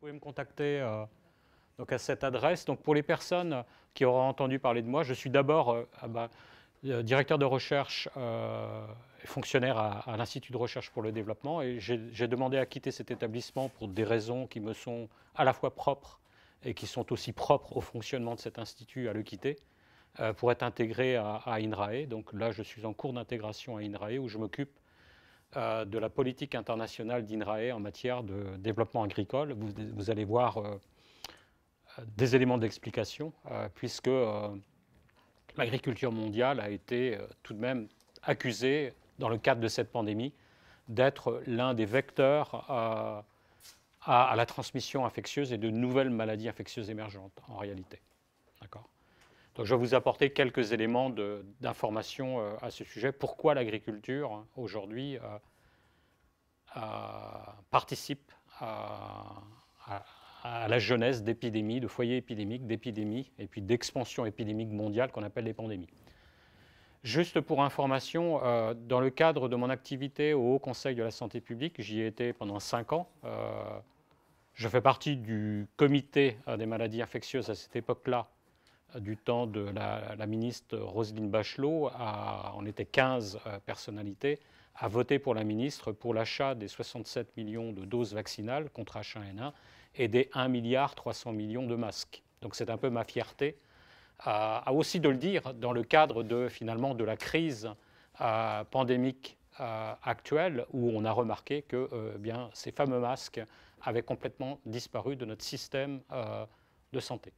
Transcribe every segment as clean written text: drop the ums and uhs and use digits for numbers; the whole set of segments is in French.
pouvez me contacter donc à cette adresse. Donc pour les personnes qui auront entendu parler de moi, je suis d'abord directeur de recherche et fonctionnaire à l'Institut de recherche pour le développement. Et j'ai demandé à quitter cet établissement pour des raisons qui me sont à la fois propres et qui sont aussi propres au fonctionnement de cet institut à le quitter pour être intégré à INRAE. Donc là, je suis en cours d'intégration à INRAE où je m'occupe de la politique internationale d'INRAE en matière de développement agricole. Vous allez voir des éléments d'explication, puisque l'agriculture mondiale a été tout de même accusée, dans le cadre de cette pandémie, d'être l'un des vecteurs à la transmission infectieuse et de nouvelles maladies infectieuses émergentes, en réalité. D'accord ? Donc, je vais vous apporter quelques éléments d'information à ce sujet. Pourquoi l'agriculture, aujourd'hui, participe à la genèse d'épidémies, de foyers épidémiques, d'épidémies et puis d'expansion épidémique mondiale qu'on appelle les pandémies. Juste pour information, dans le cadre de mon activité au Haut Conseil de la santé publique, j'y ai été pendant 5 ans. Je fais partie du comité des maladies infectieuses à cette époque-là, du temps de la ministre Roselyne Bachelot. On était 15 personnalités à voter pour la ministre pour l'achat des 67 millions de doses vaccinales contre H1N1 et des 1,3 milliard de masques. Donc c'est un peu ma fierté, aussi de le dire, dans le cadre finalement de la crise pandémique actuelle, où on a remarqué que bien, ces fameux masques avaient complètement disparu de notre système de santé.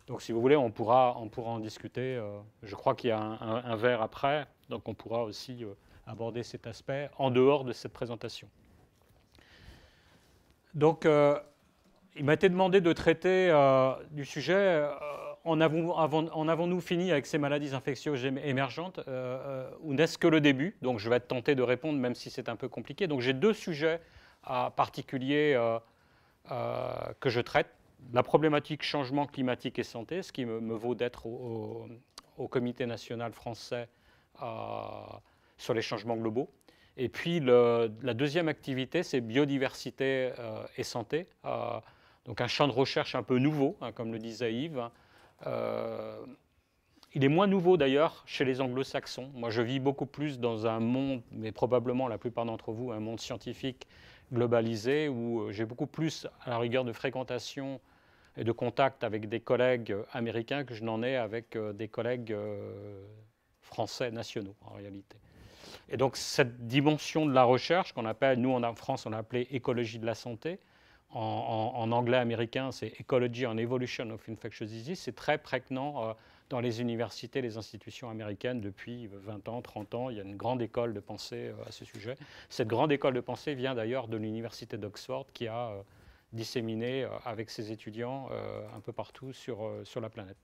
Donc si vous voulez, on pourra en discuter. Je crois qu'il y a un verre après, donc on pourra aussi aborder cet aspect en dehors de cette présentation. Donc il m'a été demandé de traiter du sujet. En avons-nous fini avec ces maladies infectieuses émergentes ou n'est-ce que le début? Donc je vais être tenté de répondre, même si c'est un peu compliqué. Donc j'ai 2 sujets particuliers que je traite. La problématique changement climatique et santé, ce qui me vaut d'être au Comité national français sur les changements globaux. Et puis la deuxième activité, c'est biodiversité et santé. Donc un champ de recherche un peu nouveau, hein, comme le disait Yves. Il est moins nouveau d'ailleurs chez les anglo-saxons. Moi je vis beaucoup plus dans un monde, mais probablement la plupart d'entre vous, un monde scientifique globalisé, où j'ai beaucoup plus à la rigueur de fréquentation et de contact avec des collègues américains que je n'en ai avec des collègues français nationaux en réalité. Et donc cette dimension de la recherche qu'on appelle, nous en France on l'a appelé écologie de la santé, en anglais américain c'est Ecology and Evolution of Infectious Disease, c'est très prégnant dans les universités, les institutions américaines depuis 20 ans, 30 ans. Il y a une grande école de pensée à ce sujet. Cette grande école de pensée vient d'ailleurs de l'université d'Oxford qui a disséminé avec ses étudiants un peu partout sur la planète.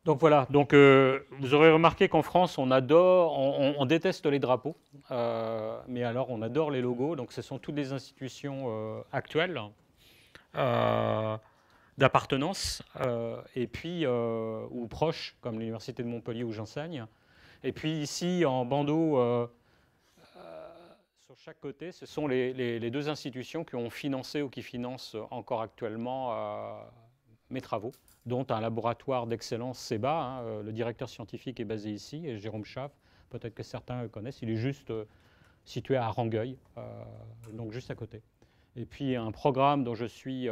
Donc voilà, donc, vous aurez remarqué qu'en France, on déteste les drapeaux, mais alors on adore les logos. Donc ce sont toutes les institutions actuelles d'appartenance, et puis, ou proches, comme l'Université de Montpellier où j'enseigne. Et puis ici, en bandeau, sur chaque côté, ce sont les 2 institutions qui ont financé ou qui financent encore actuellement mes travaux, dont un laboratoire d'excellence CEBA, hein, le directeur scientifique est basé ici, et Jérôme Schaff, peut-être que certains le connaissent, il est juste situé à Rangueil, donc juste à côté. Et puis un programme dont je suis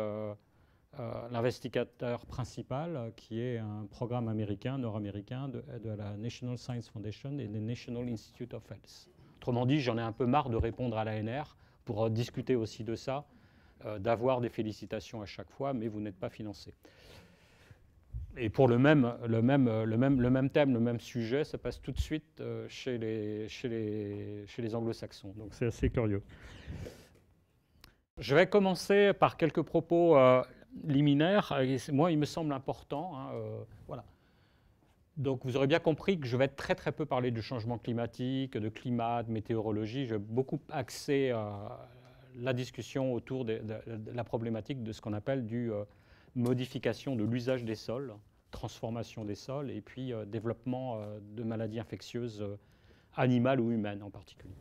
l'investigateur principal, qui est un programme américain, nord-américain, de la National Science Foundation et des National Institute of Health. Autrement dit, j'en ai un peu marre de répondre à l'ANR pour discuter aussi de ça, d'avoir des félicitations à chaque fois, mais vous n'êtes pas financé. Et pour le même thème, le même sujet, ça passe tout de suite chez les anglo-saxons. Donc c'est assez curieux. Je vais commencer par quelques propos liminaires. Moi, il me semble important. Hein, voilà. Donc vous aurez bien compris que je vais très très peu parler de changement climatique, de climat, de météorologie. Je vais beaucoup axer la discussion autour de la problématique de ce qu'on appelle du modification de l'usage des sols, transformation des sols et puis développement de maladies infectieuses animales ou humaines en particulier.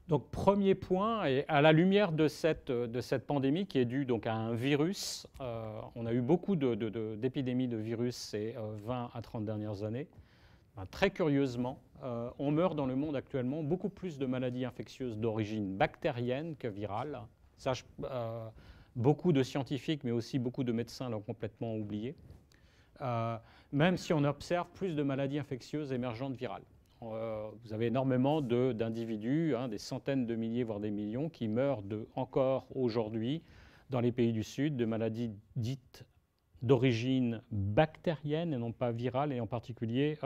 Donc, premier point, et à la lumière de cette pandémie qui est due donc, à un virus, on a eu beaucoup d'épidémies de virus ces 20 à 30 dernières années. Très curieusement, on meurt dans le monde actuellement beaucoup plus de maladies infectieuses d'origine bactérienne que virale. Ça, beaucoup de scientifiques, mais aussi beaucoup de médecins l'ont complètement oublié. Même si on observe plus de maladies infectieuses émergentes virales. Vous avez énormément d'individus, des centaines de milliers, voire des millions, qui meurent encore aujourd'hui dans les pays du Sud de maladies dites d'origine bactérienne et non pas virale, et en particulier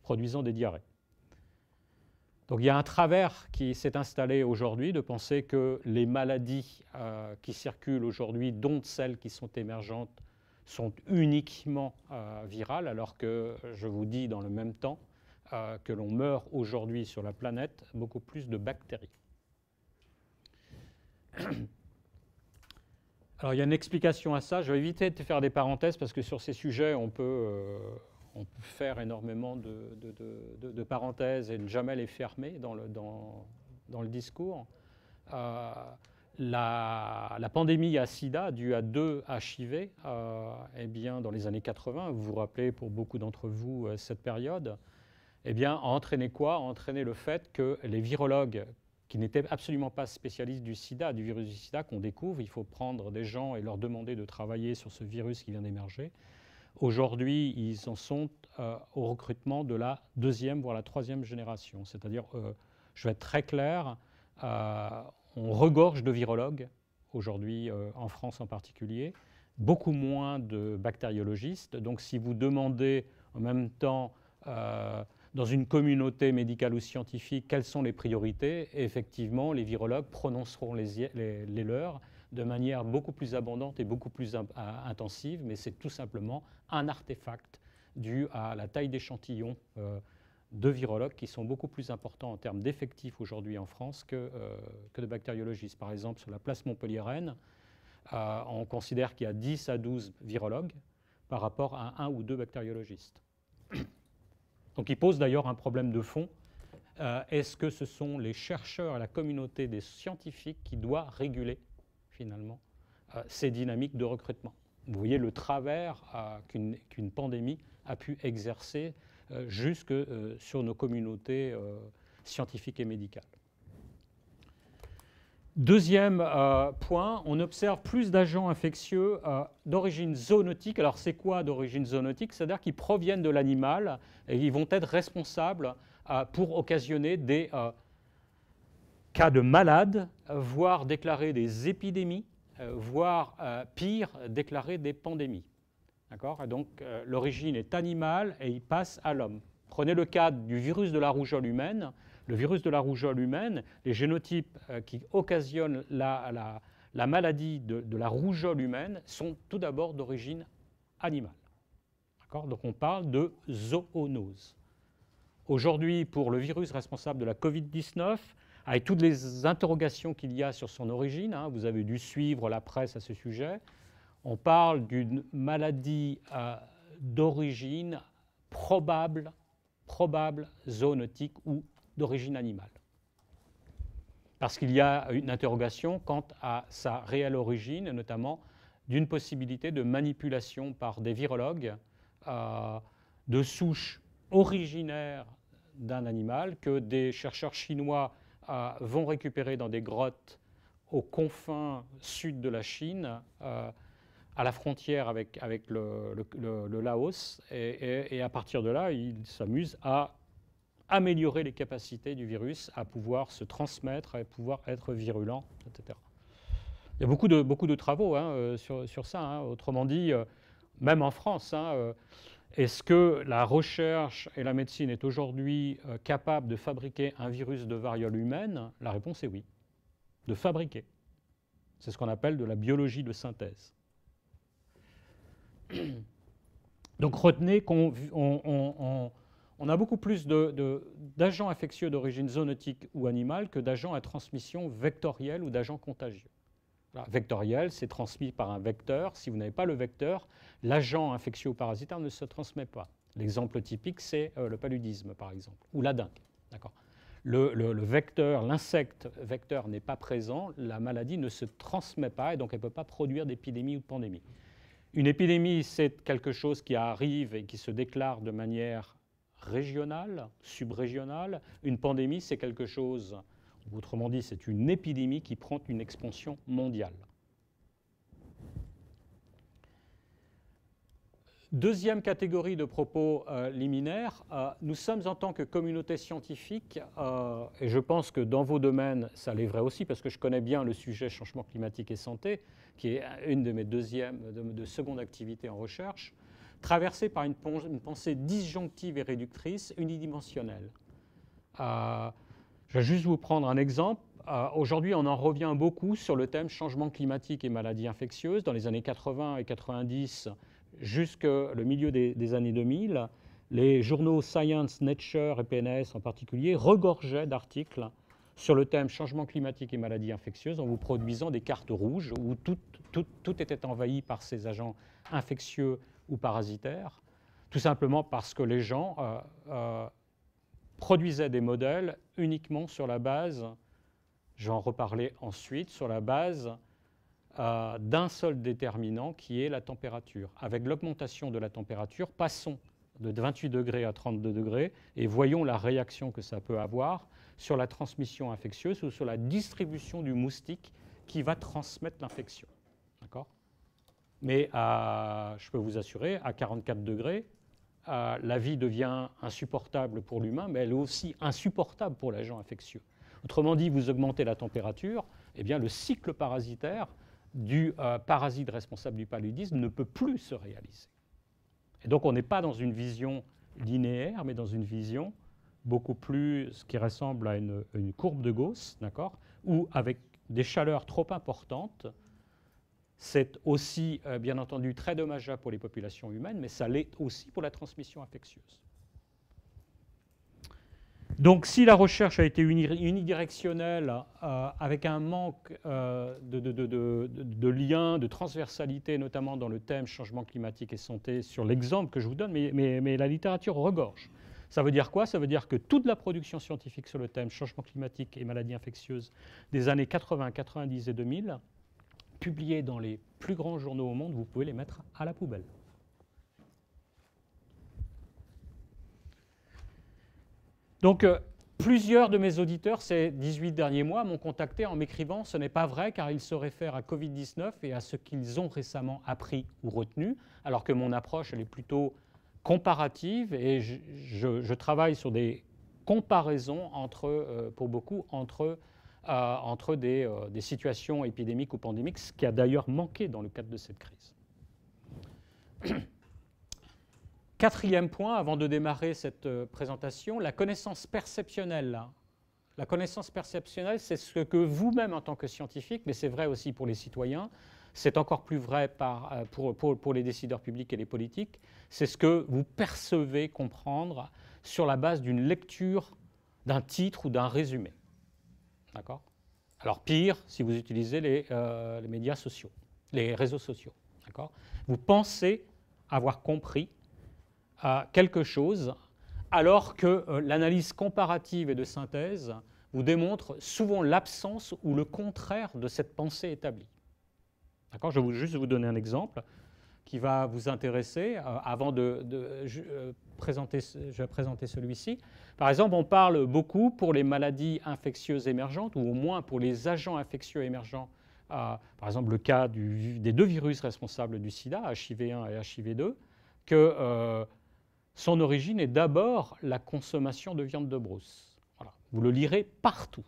produisant des diarrhées. Donc il y a un travers qui s'est installé aujourd'hui de penser que les maladies qui circulent aujourd'hui, dont celles qui sont émergentes, sont uniquement virales, alors que je vous dis dans le même temps que l'on meurt aujourd'hui sur la planète beaucoup plus de bactéries. Alors il y a une explication à ça, je vais éviter de faire des parenthèses parce que sur ces sujets on peut faire énormément de parenthèses et ne jamais les fermer dans le discours. La pandémie à SIDA due à 2 HIV, eh bien, dans les années 80, vous vous rappelez pour beaucoup d'entre vous cette période, eh bien, a entraîné quoi? A entraîné le fait que les virologues qui n'étaient absolument pas spécialistes du sida, du virus du sida qu'on découvre, il faut prendre des gens et leur demander de travailler sur ce virus qui vient d'émerger. Aujourd'hui, ils en sont au recrutement de la 2e, voire la 3e génération. C'est-à-dire, je vais être très clair, on regorge de virologues, aujourd'hui en France en particulier, beaucoup moins de bactériologistes. Donc si vous demandez en même temps dans une communauté médicale ou scientifique quelles sont les priorités, effectivement les virologues prononceront les leurs de manière beaucoup plus abondante et beaucoup plus intensive, mais c'est tout simplement un artefact dû à la taille d'échantillons de virologues qui sont beaucoup plus importants en termes d'effectifs aujourd'hui en France que de bactériologistes. Par exemple, sur la place montpelliéraine, on considère qu'il y a 10 à 12 virologues par rapport à 1 ou 2 bactériologistes. Donc il pose d'ailleurs un problème de fond. Est-ce que ce sont les chercheurs et la communauté des scientifiques qui doivent réguler finalement ces dynamiques de recrutement? Vous voyez le travers qu'une pandémie a pu exercer jusque sur nos communautés scientifiques et médicales. Deuxième point, on observe plus d'agents infectieux d'origine zoonotique. Alors c'est quoi d'origine zoonotique? C'est-à-dire qu'ils proviennent de l'animal et ils vont être responsables pour occasionner des cas de malades, voire déclarer des épidémies, voire pire, déclarer des pandémies. D'accord? Donc l'origine est animale et il passe à l'homme. Prenez le cas du virus de la rougeole humaine. Le virus de la rougeole humaine, les génotypes qui occasionnent la maladie de la rougeole humaine sont tout d'abord d'origine animale. Donc on parle de zoonose. Aujourd'hui, pour le virus responsable de la Covid-19, avec toutes les interrogations qu'il y a sur son origine, vous avez dû suivre la presse à ce sujet, on parle d'une maladie d'origine probable zoonotique ou d'origine animale. Parce qu'il y a une interrogation quant à sa réelle origine, notamment d'une possibilité de manipulation par des virologues de souches originaires d'un animal que des chercheurs chinois vont récupérer dans des grottes aux confins sud de la Chine, à la frontière avec le Laos, et à partir de là, ils s'amusent à améliorer les capacités du virus à pouvoir se transmettre, à pouvoir être virulent, etc. Il y a beaucoup de travaux sur ça. Autrement dit, même en France, est-ce que la recherche et la médecine est aujourd'hui capable de fabriquer un virus de variole humaine? La réponse est oui. De fabriquer. C'est ce qu'on appelle de la biologie de synthèse. Donc retenez qu'on a beaucoup plus d'agents infectieux d'origine zoonotique ou animale que d'agents à transmission vectorielle ou d'agents contagieux. Voilà, vectoriel, c'est transmis par un vecteur. Si vous n'avez pas le vecteur, l'agent infectieux ou parasitaire ne se transmet pas. L'exemple typique, c'est le paludisme, par exemple, ou la dengue. le vecteur, l'insecte vecteur n'est pas présent, la maladie ne se transmet pas et donc elle ne peut pas produire d'épidémie ou de pandémie. Une épidémie, c'est quelque chose qui arrive et qui se déclare de manière régionale, subrégionale. Une pandémie, c'est quelque chose, autrement dit, c'est une épidémie qui prend une expansion mondiale. Deuxième catégorie de propos liminaires, nous sommes en tant que communauté scientifique, et je pense que dans vos domaines, ça l'est vrai aussi, parce que je connais bien le sujet changement climatique et santé, qui est une de mes secondes activités en recherche, traversée par une pensée disjonctive et réductrice unidimensionnelle. Je vais juste vous prendre un exemple. Aujourd'hui, on en revient beaucoup sur le thème changement climatique et maladies infectieuses. Dans les années 80 et 90, jusqu'au milieu des années 2000, les journaux Science, Nature et PNAS en particulier regorgeaient d'articles sur le thème changement climatique et maladies infectieuses en vous produisant des cartes rouges où tout était envahi par ces agents infectieux ou parasitaires, tout simplement parce que les gens produisaient des modèles uniquement sur la base, je vais en reparler ensuite, sur la base d'un seul déterminant qui est la température. Avec l'augmentation de la température, passons de 28 degrés à 32 degrés et voyons la réaction que ça peut avoir sur la transmission infectieuse ou sur la distribution du moustique qui va transmettre l'infection. D'accord ? Mais je peux vous assurer, à 44 degrés, la vie devient insupportable pour l'humain, mais elle est aussi insupportable pour l'agent infectieux. Autrement dit, vous augmentez la température, eh bien, le cycle parasitaire du parasite responsable du paludisme ne peut plus se réaliser. Et donc on n'est pas dans une vision linéaire, mais dans une vision beaucoup plus, ce qui ressemble à une courbe de Gauss, d'accord, où avec des chaleurs trop importantes, c'est aussi, bien entendu, très dommageable pour les populations humaines, mais ça l'est aussi pour la transmission infectieuse. Donc, si la recherche a été unidirectionnelle, avec un manque de liens, de transversalité, notamment dans le thème changement climatique et santé, sur l'exemple que je vous donne, mais la littérature regorge. Ça veut dire quoi? Ça veut dire que toute la production scientifique sur le thème changement climatique et maladies infectieuses des années 80, 90 et 2000, publiées dans les plus grands journaux au monde, vous pouvez les mettre à la poubelle. Donc, plusieurs de mes auditeurs ces 18 derniers mois m'ont contacté en m'écrivant « ce n'est pas vrai » car ils se réfèrent à Covid-19 et à ce qu'ils ont récemment appris ou retenu, alors que mon approche elle est plutôt comparative et je travaille sur des comparaisons pour beaucoup entre des situations épidémiques ou pandémiques, ce qui a d'ailleurs manqué dans le cadre de cette crise. Quatrième point, avant de démarrer cette présentation, la connaissance perceptionnelle. La connaissance perceptionnelle, c'est ce que vous-même en tant que scientifique, mais c'est vrai aussi pour les citoyens, c'est encore plus vrai pour les décideurs publics et les politiques, c'est ce que vous percevez comprendre sur la base d'une lecture d'un titre ou d'un résumé. D'accord ? Alors pire, si vous utilisez les médias sociaux, les réseaux sociaux. D'accord ? Vous pensez avoir compris quelque chose, alors que l'analyse comparative et de synthèse vous démontre souvent l'absence ou le contraire de cette pensée établie. D'accord ? Je vais juste vous donner un exemple qui va vous intéresser avant je vais présenter celui-ci. Par exemple, on parle beaucoup pour les maladies infectieuses émergentes, ou au moins pour les agents infectieux émergents, par exemple le cas des deux virus responsables du sida, HIV1 et HIV2, que son origine est d'abord la consommation de viande de brousse. Voilà. Vous le lirez partout.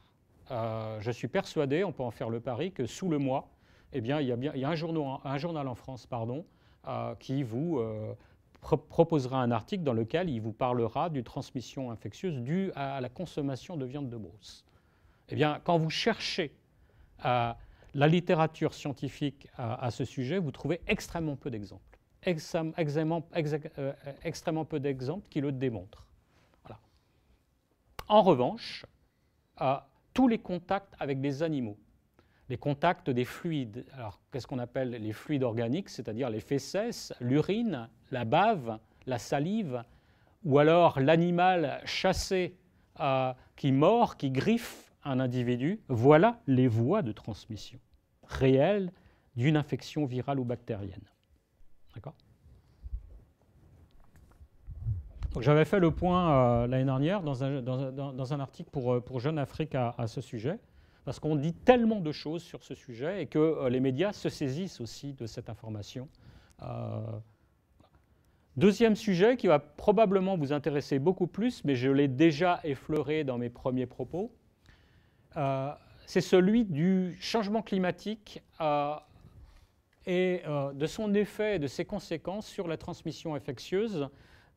Je suis persuadé, on peut en faire le pari, que sous le mois, eh bien, il y a un journal en France qui vous proposera un article dans lequel il vous parlera d'une transmission infectieuse due à la consommation de viande de brousse. Eh bien, quand vous cherchez la littérature scientifique à ce sujet, vous trouvez extrêmement peu d'exemples. Extrêmement peu d'exemples qui le démontrent. Voilà. En revanche, tous les contacts avec des animaux, les contacts des fluides, alors qu'est-ce qu'on appelle les fluides organiques, c'est-à-dire les fécès, l'urine, la bave, la salive, ou alors l'animal chassé qui mord, qui griffe un individu, voilà les voies de transmission réelles d'une infection virale ou bactérienne. D'accord ? J'avais fait le point l'année dernière dans un article pour Jeune Afrique à ce sujet, parce qu'on dit tellement de choses sur ce sujet et que les médias se saisissent aussi de cette information. Deuxième sujet qui va probablement vous intéresser beaucoup plus, mais je l'ai déjà effleuré dans mes premiers propos, c'est celui du changement climatique et de son effet et de ses conséquences sur la transmission infectieuse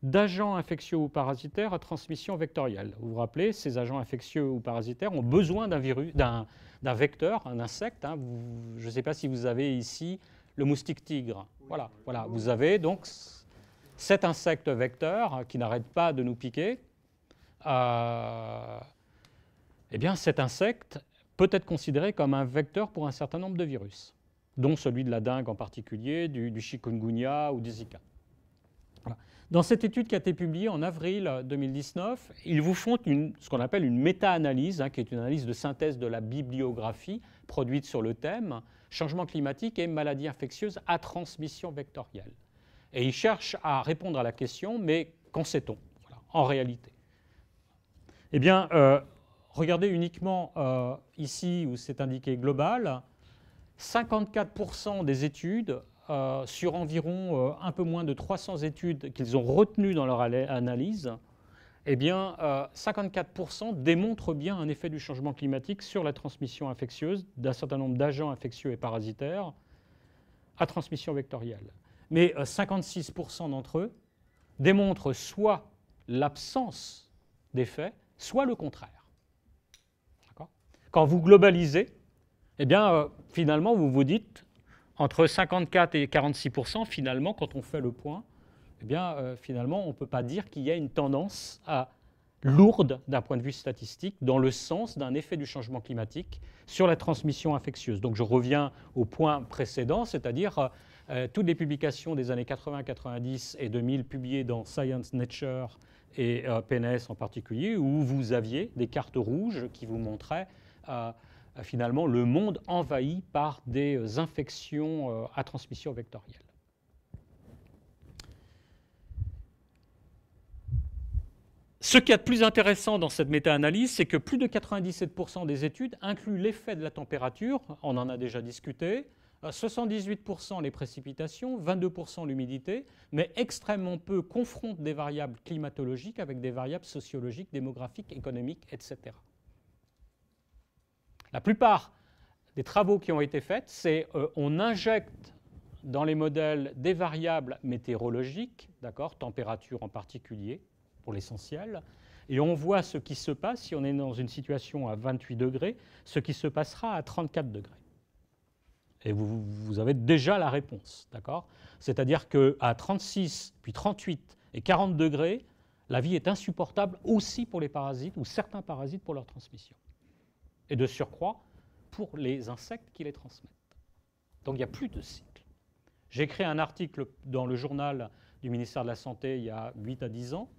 d'agents infectieux ou parasitaires à transmission vectorielle. Vous vous rappelez, ces agents infectieux ou parasitaires ont besoin d'un vecteur, un insecte. Hein. Je ne sais pas si vous avez ici le moustique tigre. Voilà. Vous avez donc cet insecte vecteur qui n'arrête pas de nous piquer. Eh bien, cet insecte peut être considéré comme un vecteur pour un certain nombre de virus, dont celui de la dengue en particulier, du chikungunya ou du Zika. Voilà. Dans cette étude qui a été publiée en avril 2019, ils vous font ce qu'on appelle une méta-analyse, qui est une analyse de synthèse de la bibliographie produite sur le thème « Changement climatique et maladies infectieuses à transmission vectorielle ». Et ils cherchent à répondre à la question, mais qu'en sait-on en réalité? Eh bien, regardez uniquement ici où c'est indiqué global, 54% des études sur environ un peu moins de 300 études qu'ils ont retenues dans leur analyse, eh bien, 54% démontrent bien un effet du changement climatique sur la transmission infectieuse d'un certain nombre d'agents infectieux et parasitaires à transmission vectorielle. Mais 56% d'entre eux démontrent soit l'absence d'effet, soit le contraire. Quand vous globalisez, eh bien, finalement, vous vous dites, entre 54 et 46%, finalement, quand on fait le point, eh bien, finalement, on ne peut pas dire qu'il y a une tendance lourde d'un point de vue statistique dans le sens d'un effet du changement climatique sur la transmission infectieuse. Donc, je reviens au point précédent, c'est-à-dire toutes les publications des années 80, 90 et 2000 publiées dans Science, Nature et PNAS en particulier, où vous aviez des cartes rouges qui vous montraient finalement le monde envahi par des infections à transmission vectorielle. Ce qu'il y a de plus intéressant dans cette méta-analyse, c'est que plus de 97% des études incluent l'effet de la température, on en a déjà discuté, 78% les précipitations, 22% l'humidité, mais extrêmement peu confrontent des variables climatologiques avec des variables sociologiques, démographiques, économiques, etc. La plupart des travaux qui ont été faits, c'est on injecte dans les modèles des variables météorologiques, température en particulier, pour l'essentiel, et on voit ce qui se passe si on est dans une situation à 28 degrés, ce qui se passera à 34 degrés. Et vous avez déjà la réponse, d'accord ? C'est-à-dire qu'à 36, puis 38 et 40 degrés, la vie est insupportable aussi pour les parasites ou certains parasites pour leur transmission. Et de surcroît, pour les insectes qui les transmettent. Donc il n'y a plus de cycle. J'ai écrit un article dans le journal du ministère de la Santé il y a 8 à 10 ans,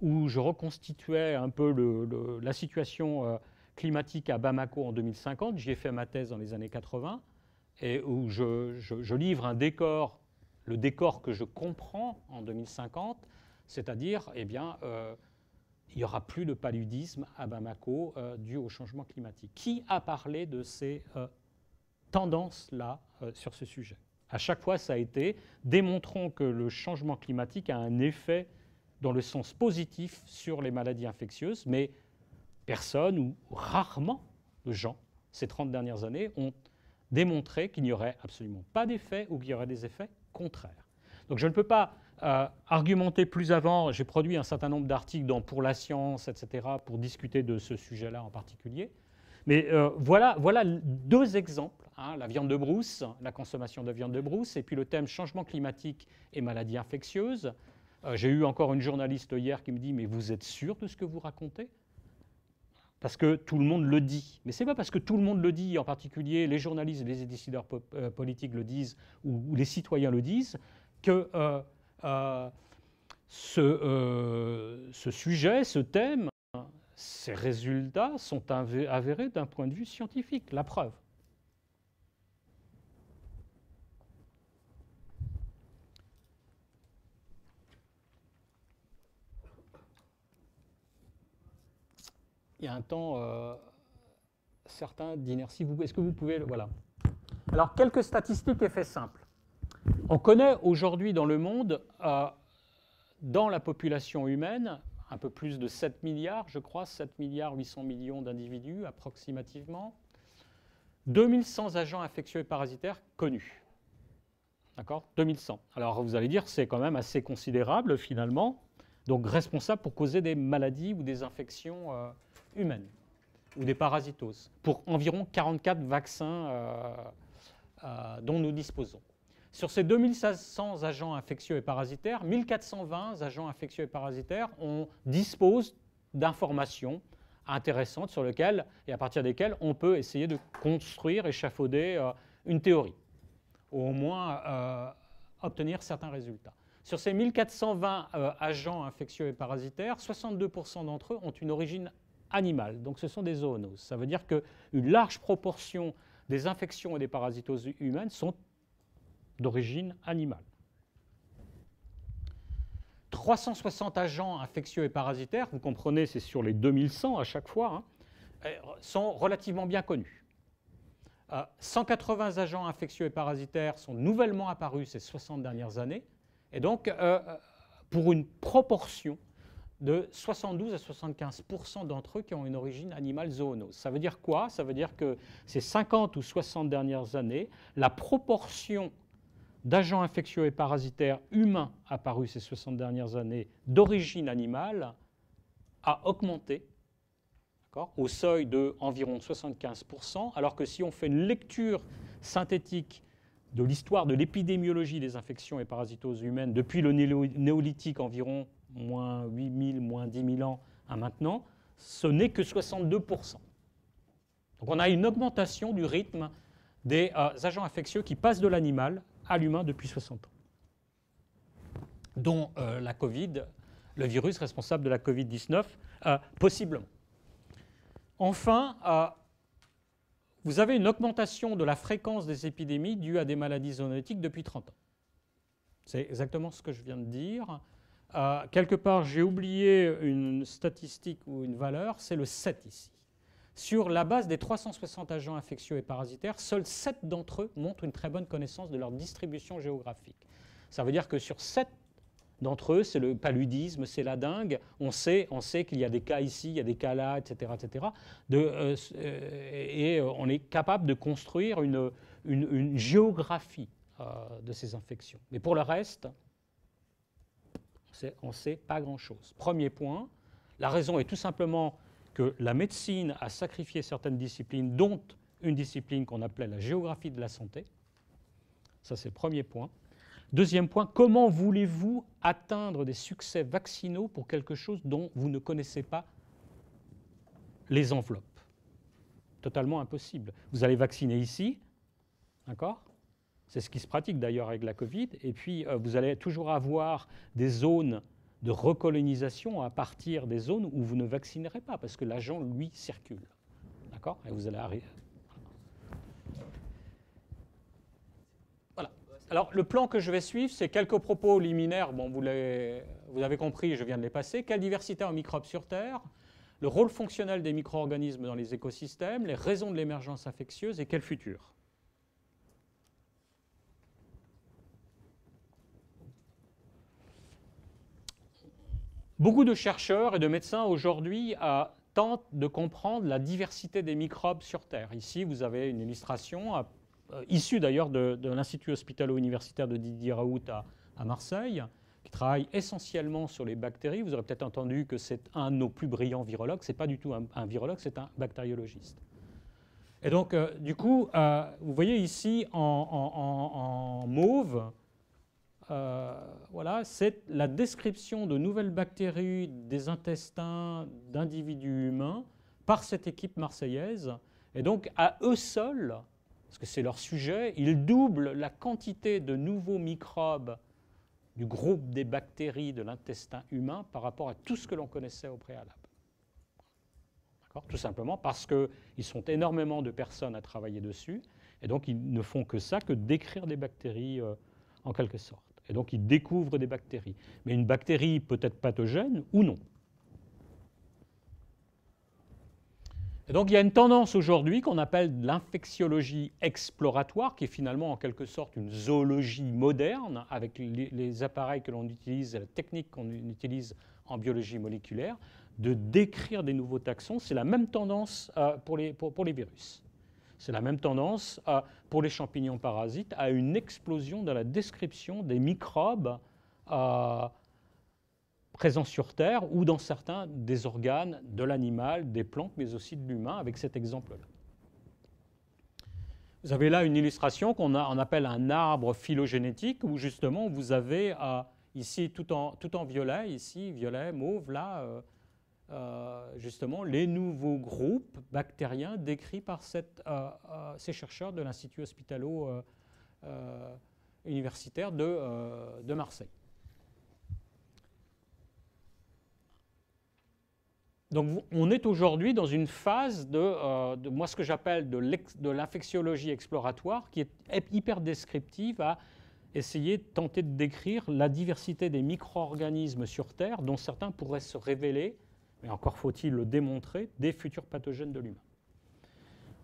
où je reconstituais un peu la situation climatique à Bamako en 2050. J'y ai fait ma thèse dans les années 80, et où je livre un décor, le décor que je comprends en 2050, c'est-à-dire, eh bien, il n'y aura plus de paludisme à Bamako dû au changement climatique. Qui a parlé de ces tendances-là sur ce sujet? À chaque fois, ça a été « démontrons que le changement climatique a un effet dans le sens positif sur les maladies infectieuses », mais personne ou rarement de gens, ces 30 dernières années, ont démontré qu'il n'y aurait absolument pas d'effet ou qu'il y aurait des effets contraires. Donc je ne peux pas argumenter plus avant. J'ai produit un certain nombre d'articles Pour la science, etc., pour discuter de ce sujet-là en particulier. Mais voilà deux exemples, la viande de brousse, la consommation de viande de brousse, et puis le thème changement climatique et maladies infectieuses. J'ai eu encore une journaliste hier qui me dit « Mais vous êtes sûr de ce que vous racontez ?» Parce que tout le monde le dit. Mais ce n'est pas parce que tout le monde le dit, en particulier les journalistes et les décideurs politiques le disent, ou les citoyens le disent, que ce sujet, ce thème, ces résultats sont avérés d'un point de vue scientifique. La preuve. Il y a un temps certain d'inertie. Est-ce que vous pouvez... Voilà. Alors, quelques statistiques effets simples. On connaît aujourd'hui dans le monde, dans la population humaine, un peu plus de 7 milliards, je crois, 7 milliards 800 millions d'individus approximativement, 2100 agents infectieux et parasitaires connus. D'accord ? 2100. Alors vous allez dire, c'est quand même assez considérable finalement, donc responsable pour causer des maladies ou des infections humaines ou des parasitoses, pour environ 44 vaccins dont nous disposons. Sur ces 2500 agents infectieux et parasitaires, 1420 agents infectieux et parasitaires, on dispose d'informations intéressantes sur lesquelles et à partir desquelles on peut essayer de construire, échafauder une théorie, ou au moins obtenir certains résultats. Sur ces 1420 agents infectieux et parasitaires, 62% d'entre eux ont une origine animale, donc ce sont des zoonoses. Ça veut dire qu'une large proportion des infections et des parasitoses humaines sont d'origine animale. 360 agents infectieux et parasitaires, vous comprenez, c'est sur les 2100 à chaque fois, sont relativement bien connus. 180 agents infectieux et parasitaires sont nouvellement apparus ces 60 dernières années, et donc pour une proportion de 72 à 75% d'entre eux qui ont une origine animale zoonose. Ça veut dire quoi? Ça veut dire que ces 50 ou 60 dernières années, la proportion d'agents infectieux et parasitaires humains apparus ces 60 dernières années d'origine animale a augmenté au seuil de environ 75%, alors que si on fait une lecture synthétique de l'histoire de l'épidémiologie des infections et parasitoses humaines depuis le néolithique environ moins 8000, moins 10 000 ans à maintenant, ce n'est que 62%. Donc on a une augmentation du rythme des agents infectieux qui passent de l'animal à l'humain depuis 60 ans, dont la Covid, le virus responsable de la Covid-19, possiblement. Enfin, vous avez une augmentation de la fréquence des épidémies dues à des maladies zoonotiques depuis 30 ans. C'est exactement ce que je viens de dire. Quelque part, j'ai oublié une statistique ou une valeur, c'est le 7 ici. Sur la base des 360 agents infectieux et parasitaires, seuls 7 d'entre eux montrent une très bonne connaissance de leur distribution géographique. Ça veut dire que sur 7 d'entre eux, c'est le paludisme, c'est la dengue, on sait qu'il y a des cas ici, il y a des cas là, etc. etc. Et on est capable de construire une géographie de ces infections. Mais pour le reste, on ne sait pas grand-chose. Premier point, la raison est tout simplement que la médecine a sacrifié certaines disciplines, dont une discipline qu'on appelait la géographie de la santé. Ça, c'est le premier point. Deuxième point, comment voulez-vous atteindre des succès vaccinaux pour quelque chose dont vous ne connaissez pas les enveloppes? Totalement impossible. Vous allez vacciner ici, d'accord? C'est ce qui se pratique d'ailleurs avec la Covid. Et puis, vous allez toujours avoir des zones de recolonisation à partir des zones où vous ne vaccinerez pas, parce que l'agent, lui, circule. D'accord? Et vous allez arriver. Voilà. Alors, le plan que je vais suivre, c'est quelques propos liminaires. Bon, vous avez compris, je viens de les passer. Quelle diversité en microbes sur Terre? Le rôle fonctionnel des micro-organismes dans les écosystèmes, les raisons de l'émergence infectieuse et quel futur? Beaucoup de chercheurs et de médecins aujourd'hui tentent de comprendre la diversité des microbes sur Terre. Ici, vous avez une illustration issue d'ailleurs de l'Institut hospitalo-universitaire de Didier Raoult à Marseille, qui travaille essentiellement sur les bactéries. Vous aurez peut-être entendu que c'est un de nos plus brillants virologues. Ce n'est pas du tout un virologue, c'est un bactériologiste. Et donc, du coup, vous voyez ici en mauve, voilà, c'est la description de nouvelles bactéries des intestins d'individus humains par cette équipe marseillaise. Et donc, à eux seuls, parce que c'est leur sujet, ils doublent la quantité de nouveaux microbes du groupe des bactéries de l'intestin humain par rapport à tout ce que l'on connaissait au préalable. tout simplement parce qu'ils sont énormément de personnes à travailler dessus, et donc ils ne font que ça, que décrire des bactéries en quelque sorte. Et donc ils découvrent des bactéries. Mais une bactérie peut être pathogène ou non. Et donc il y a une tendance aujourd'hui qu'on appelle l'infectiologie exploratoire, qui est finalement en quelque sorte une zoologie moderne, avec les appareils que l'on utilise, la technique qu'on utilise en biologie moléculaire, de décrire des nouveaux taxons. C'est la même tendance pour les virus. C'est la même tendance pour les champignons parasites, à une explosion dans la description des microbes présents sur Terre ou dans certains des organes de l'animal, des plantes, mais aussi de l'humain, avec cet exemple-là. Vous avez là une illustration qu'on appelle un arbre phylogénétique, où justement vous avez ici tout en violet, ici violet, mauve, là, justement les nouveaux groupes bactériens décrits par ces chercheurs de l'Institut hospitalo-universitaire de Marseille. Donc on est aujourd'hui dans une phase de moi ce que j'appelle de l'infectiologie exploratoire, qui est hyper descriptive, à essayer de tenter de décrire la diversité des micro-organismes sur Terre, dont certains pourraient se révéler, mais encore faut-il le démontrer, des futurs pathogènes de l'humain.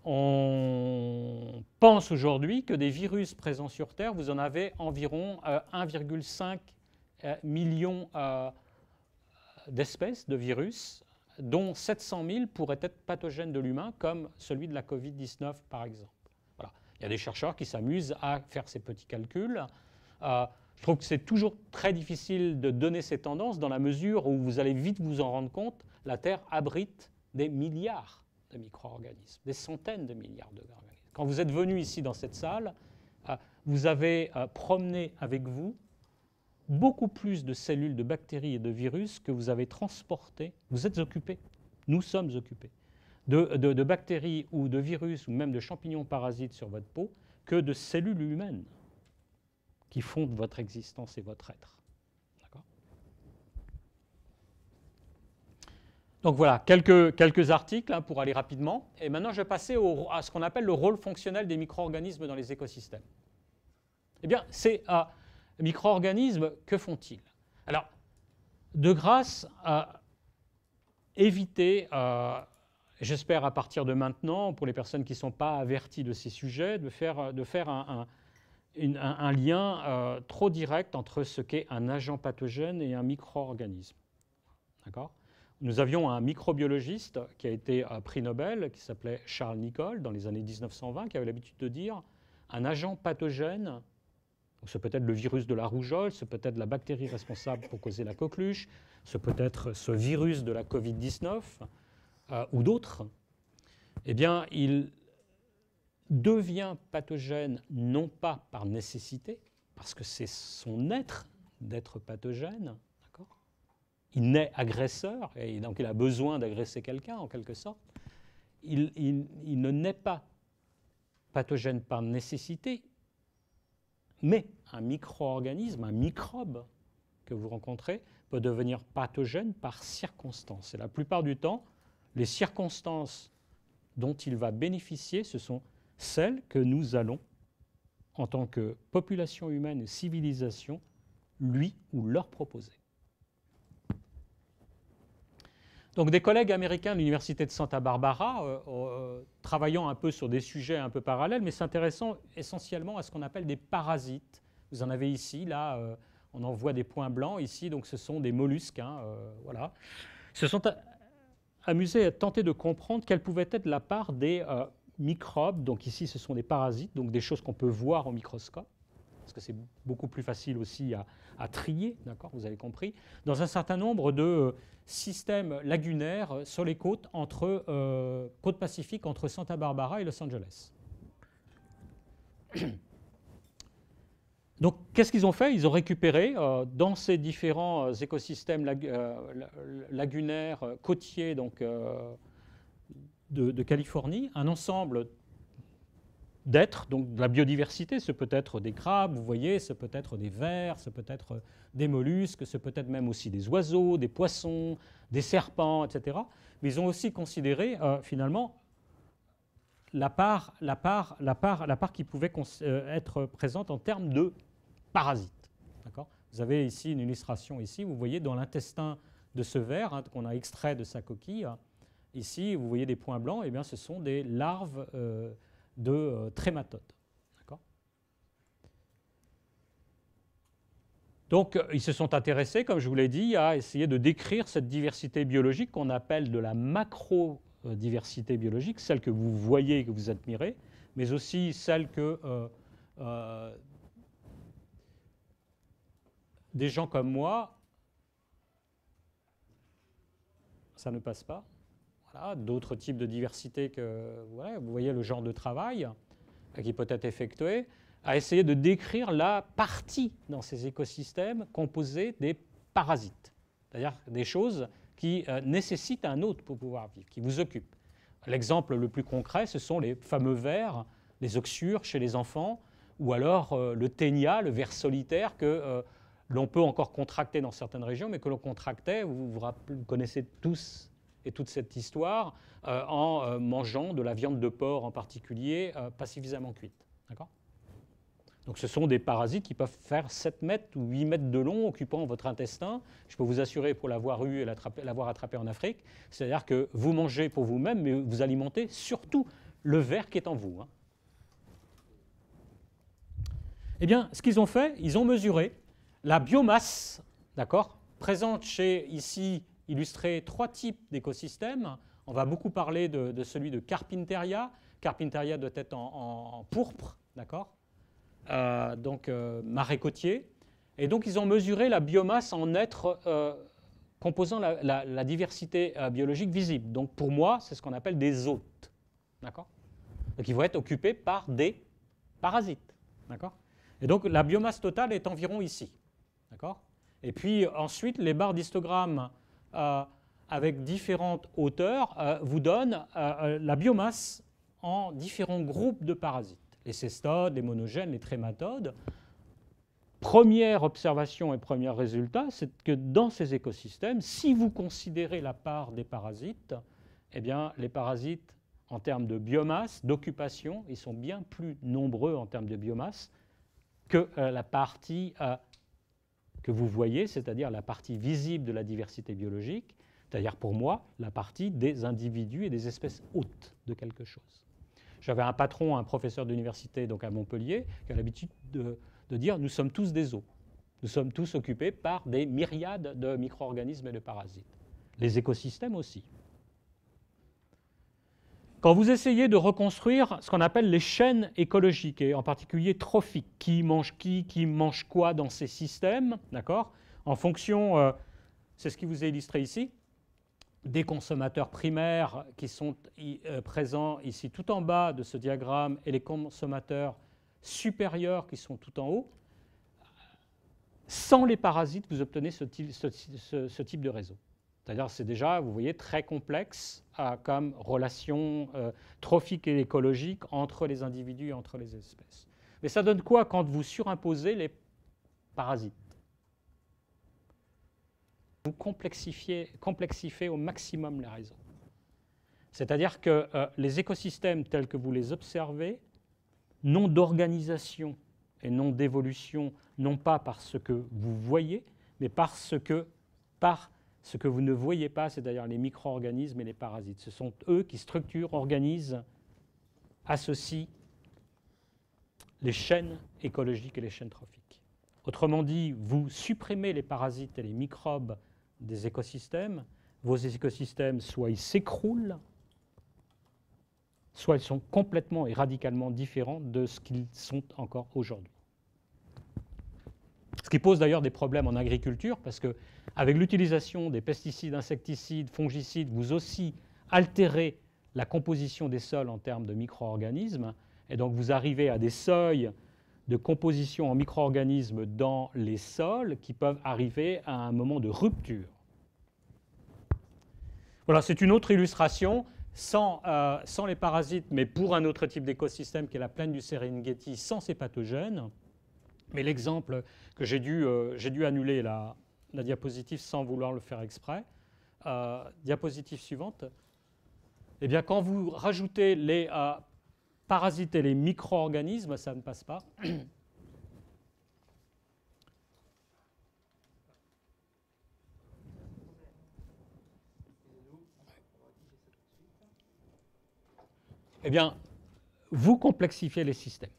On pense aujourd'hui que des virus présents sur Terre, vous en avez environ 1,5 million d'espèces de virus, dont 700 000 pourraient être pathogènes de l'humain, comme celui de la Covid-19 par exemple. Voilà. Il y a des chercheurs qui s'amusent à faire ces petits calculs. Je trouve que c'est toujours très difficile de donner ces tendances, dans la mesure où vous allez vite vous en rendre compte, la Terre abrite des milliards de micro-organismes, des centaines de milliards d'organismes. Quand vous êtes venu ici dans cette salle, vous avez promené avec vous beaucoup plus de cellules, de bactéries et de virus que vous avez transportés. Vous êtes occupés, nous sommes occupés, de bactéries ou de virus ou même de champignons parasites sur votre peau, que de cellules humaines qui fondent votre existence et votre être. D'accord ? Donc voilà, quelques articles pour aller rapidement. Et maintenant, je vais passer à ce qu'on appelle le rôle fonctionnel des micro-organismes dans les écosystèmes. Eh bien, ces micro-organismes, que font-ils? Alors, de grâce à éviter, j'espère à partir de maintenant, pour les personnes qui ne sont pas averties de ces sujets, de faire un lien trop direct entre ce qu'est un agent pathogène et un micro-organisme. D'accord ? Nous avions un microbiologiste qui a été prix Nobel, qui s'appelait Charles Nichols, dans les années 1920, qui avait l'habitude de dire un agent pathogène, ce peut être le virus de la rougeole, ce peut être la bactérie responsable pour causer la coqueluche, ce peut être ce virus de la Covid-19 ou d'autres, eh bien, il devient pathogène non pas par nécessité, parce que c'est son être d'être pathogène, d'accord ? Il naît agresseur, et donc il a besoin d'agresser quelqu'un en quelque sorte. Il ne naît pas pathogène par nécessité, mais un micro-organisme, un microbe que vous rencontrez peut devenir pathogène par circonstance. Et la plupart du temps, les circonstances dont il va bénéficier, ce sont celles que nous allons, en tant que population humaine et civilisation, lui ou leur proposer. Donc des collègues américains de l'université de Santa Barbara, travaillant un peu sur des sujets un peu parallèles, mais s'intéressant essentiellement à ce qu'on appelle des parasites. Vous en avez ici, là, on en voit des points blancs ici, donc ce sont des mollusques, voilà. Se sont amusés à tenter de comprendre quelle pouvait être la part des microbes, donc ici ce sont des parasites, donc des choses qu'on peut voir au microscope, parce que c'est beaucoup plus facile aussi à trier, d'accord, vous avez compris, dans un certain nombre de systèmes lagunaires sur les côtes côte pacifique entre Santa Barbara et Los Angeles. Donc, qu'est-ce qu'ils ont fait? Ils ont récupéré dans ces différents écosystèmes lagunaires, côtiers donc, de Californie, un ensemble d'êtres, donc de la biodiversité. Ce peut être des crabes, vous voyez, ce peut être des vers, ce peut être des mollusques, ce peut être même aussi des oiseaux, des poissons, des serpents, etc. Mais ils ont aussi considéré finalement la part qui pouvait être présente en termes de parasites. Vous avez ici une illustration, ici, vous voyez dans l'intestin de ce ver qu'on a extrait de sa coquille. Ici, vous voyez des points blancs, et bien, ce sont des larves de trématodes. Donc, ils se sont intéressés, comme je vous l'ai dit, à essayer de décrire cette diversité biologique qu'on appelle de la macro-diversité biologique, celle que vous voyez et que vous admirez, mais aussi celle que des gens comme moi, ça ne passe pas. Voilà, d'autres types de diversité que voilà, vous voyez le genre de travail qui peut être effectué, à essayer de décrire la partie dans ces écosystèmes composée des parasites, c'est-à-dire des choses qui nécessitent un hôte pour pouvoir vivre, qui vous occupent. L'exemple le plus concret, ce sont les fameux vers, les oxyures chez les enfants, ou alors le ténia, le ver solitaire que l'on peut encore contracter dans certaines régions, mais que l'on contractait, vous connaissez tous et toute cette histoire, en mangeant de la viande de porc en particulier, pas suffisamment cuite. D'accord ? Donc ce sont des parasites qui peuvent faire 7 mètres ou 8 mètres de long, occupant votre intestin. Je peux vous assurer, pour l'avoir eu et l'avoir attrapé en Afrique, c'est-à-dire que vous mangez pour vous-même, mais vous alimentez surtout le ver qui est en vous. Eh bien, ce qu'ils ont fait, ils ont mesuré la biomasse, d'accord, présente chez, ici, illustré 3 types d'écosystèmes. On va beaucoup parler de celui de Carpinteria. Carpinteria doit être en pourpre, d'accord, donc marais côtier. Et donc, ils ont mesuré la biomasse en êtres composant la diversité biologique visible. Donc, pour moi, c'est ce qu'on appelle des hôtes, d'accord. Donc, ils vont être occupés par des parasites, d'accord. Et donc, la biomasse totale est environ ici, d'accord. Et puis, ensuite, les barres d'histogramme avec différentes hauteurs vous donnent la biomasse en différents groupes de parasites. Les cestodes, les monogènes, les trématodes. Première observation et premier résultat, c'est que dans ces écosystèmes, si vous considérez la part des parasites, eh bien, les parasites, en termes de biomasse, d'occupation, ils sont bien plus nombreux en termes de biomasse que la partie que vous voyez, c'est-à-dire la partie visible de la diversité biologique, c'est-à-dire pour moi, la partie des individus et des espèces hôtes de quelque chose. J'avais un patron, un professeur d'université donc à Montpellier, qui a l'habitude de dire « nous sommes tous des os ». Nous sommes tous occupés par des myriades de micro-organismes et de parasites. Les écosystèmes aussi. Quand vous essayez de reconstruire ce qu'on appelle les chaînes écologiques, et en particulier trophiques, qui mange quoi dans ces systèmes, d'accord, en fonction, c'est ce qui vous est illustré ici, des consommateurs primaires qui sont présents ici tout en bas de ce diagramme et les consommateurs supérieurs qui sont tout en haut. Sans les parasites, vous obtenez ce type de réseau. C'est-à-dire c'est déjà, vous voyez, très complexe comme relation trophique et écologique entre les individus et entre les espèces. Mais ça donne quoi quand vous surimposez les parasites? Vous complexifiez au maximum les réseaux. C'est-à-dire que les écosystèmes tels que vous les observez n'ont d'organisation et non d'évolution, non pas par ce que vous voyez, mais par ce que vous ne voyez pas, c'est-à-dire les micro-organismes et les parasites. Ce sont eux qui structurent, organisent, associent les chaînes écologiques et les chaînes trophiques. Autrement dit, vous supprimez les parasites et les microbes des écosystèmes, vos écosystèmes soit ils s'écroulent, soit ils sont complètement et radicalement différents de ce qu'ils sont encore aujourd'hui. Ce qui pose d'ailleurs des problèmes en agriculture, parce qu'avec l'utilisation des pesticides, insecticides, fongicides, vous aussi altérez la composition des sols en termes de micro-organismes, et donc vous arrivez à des seuils de composition en micro-organismes dans les sols qui peuvent arriver à un moment de rupture. Voilà, c'est une autre illustration sans les parasites, mais pour un autre type d'écosystème qui est la plaine du Serengeti, sans ces pathogènes. Mais l'exemple que j'ai dû annuler la diapositive sans vouloir le faire exprès. Diapositive suivante. Eh bien, quand vous rajoutez les parasites et les micro-organismes, ça ne passe pas. Eh bien, vous complexifiez les systèmes.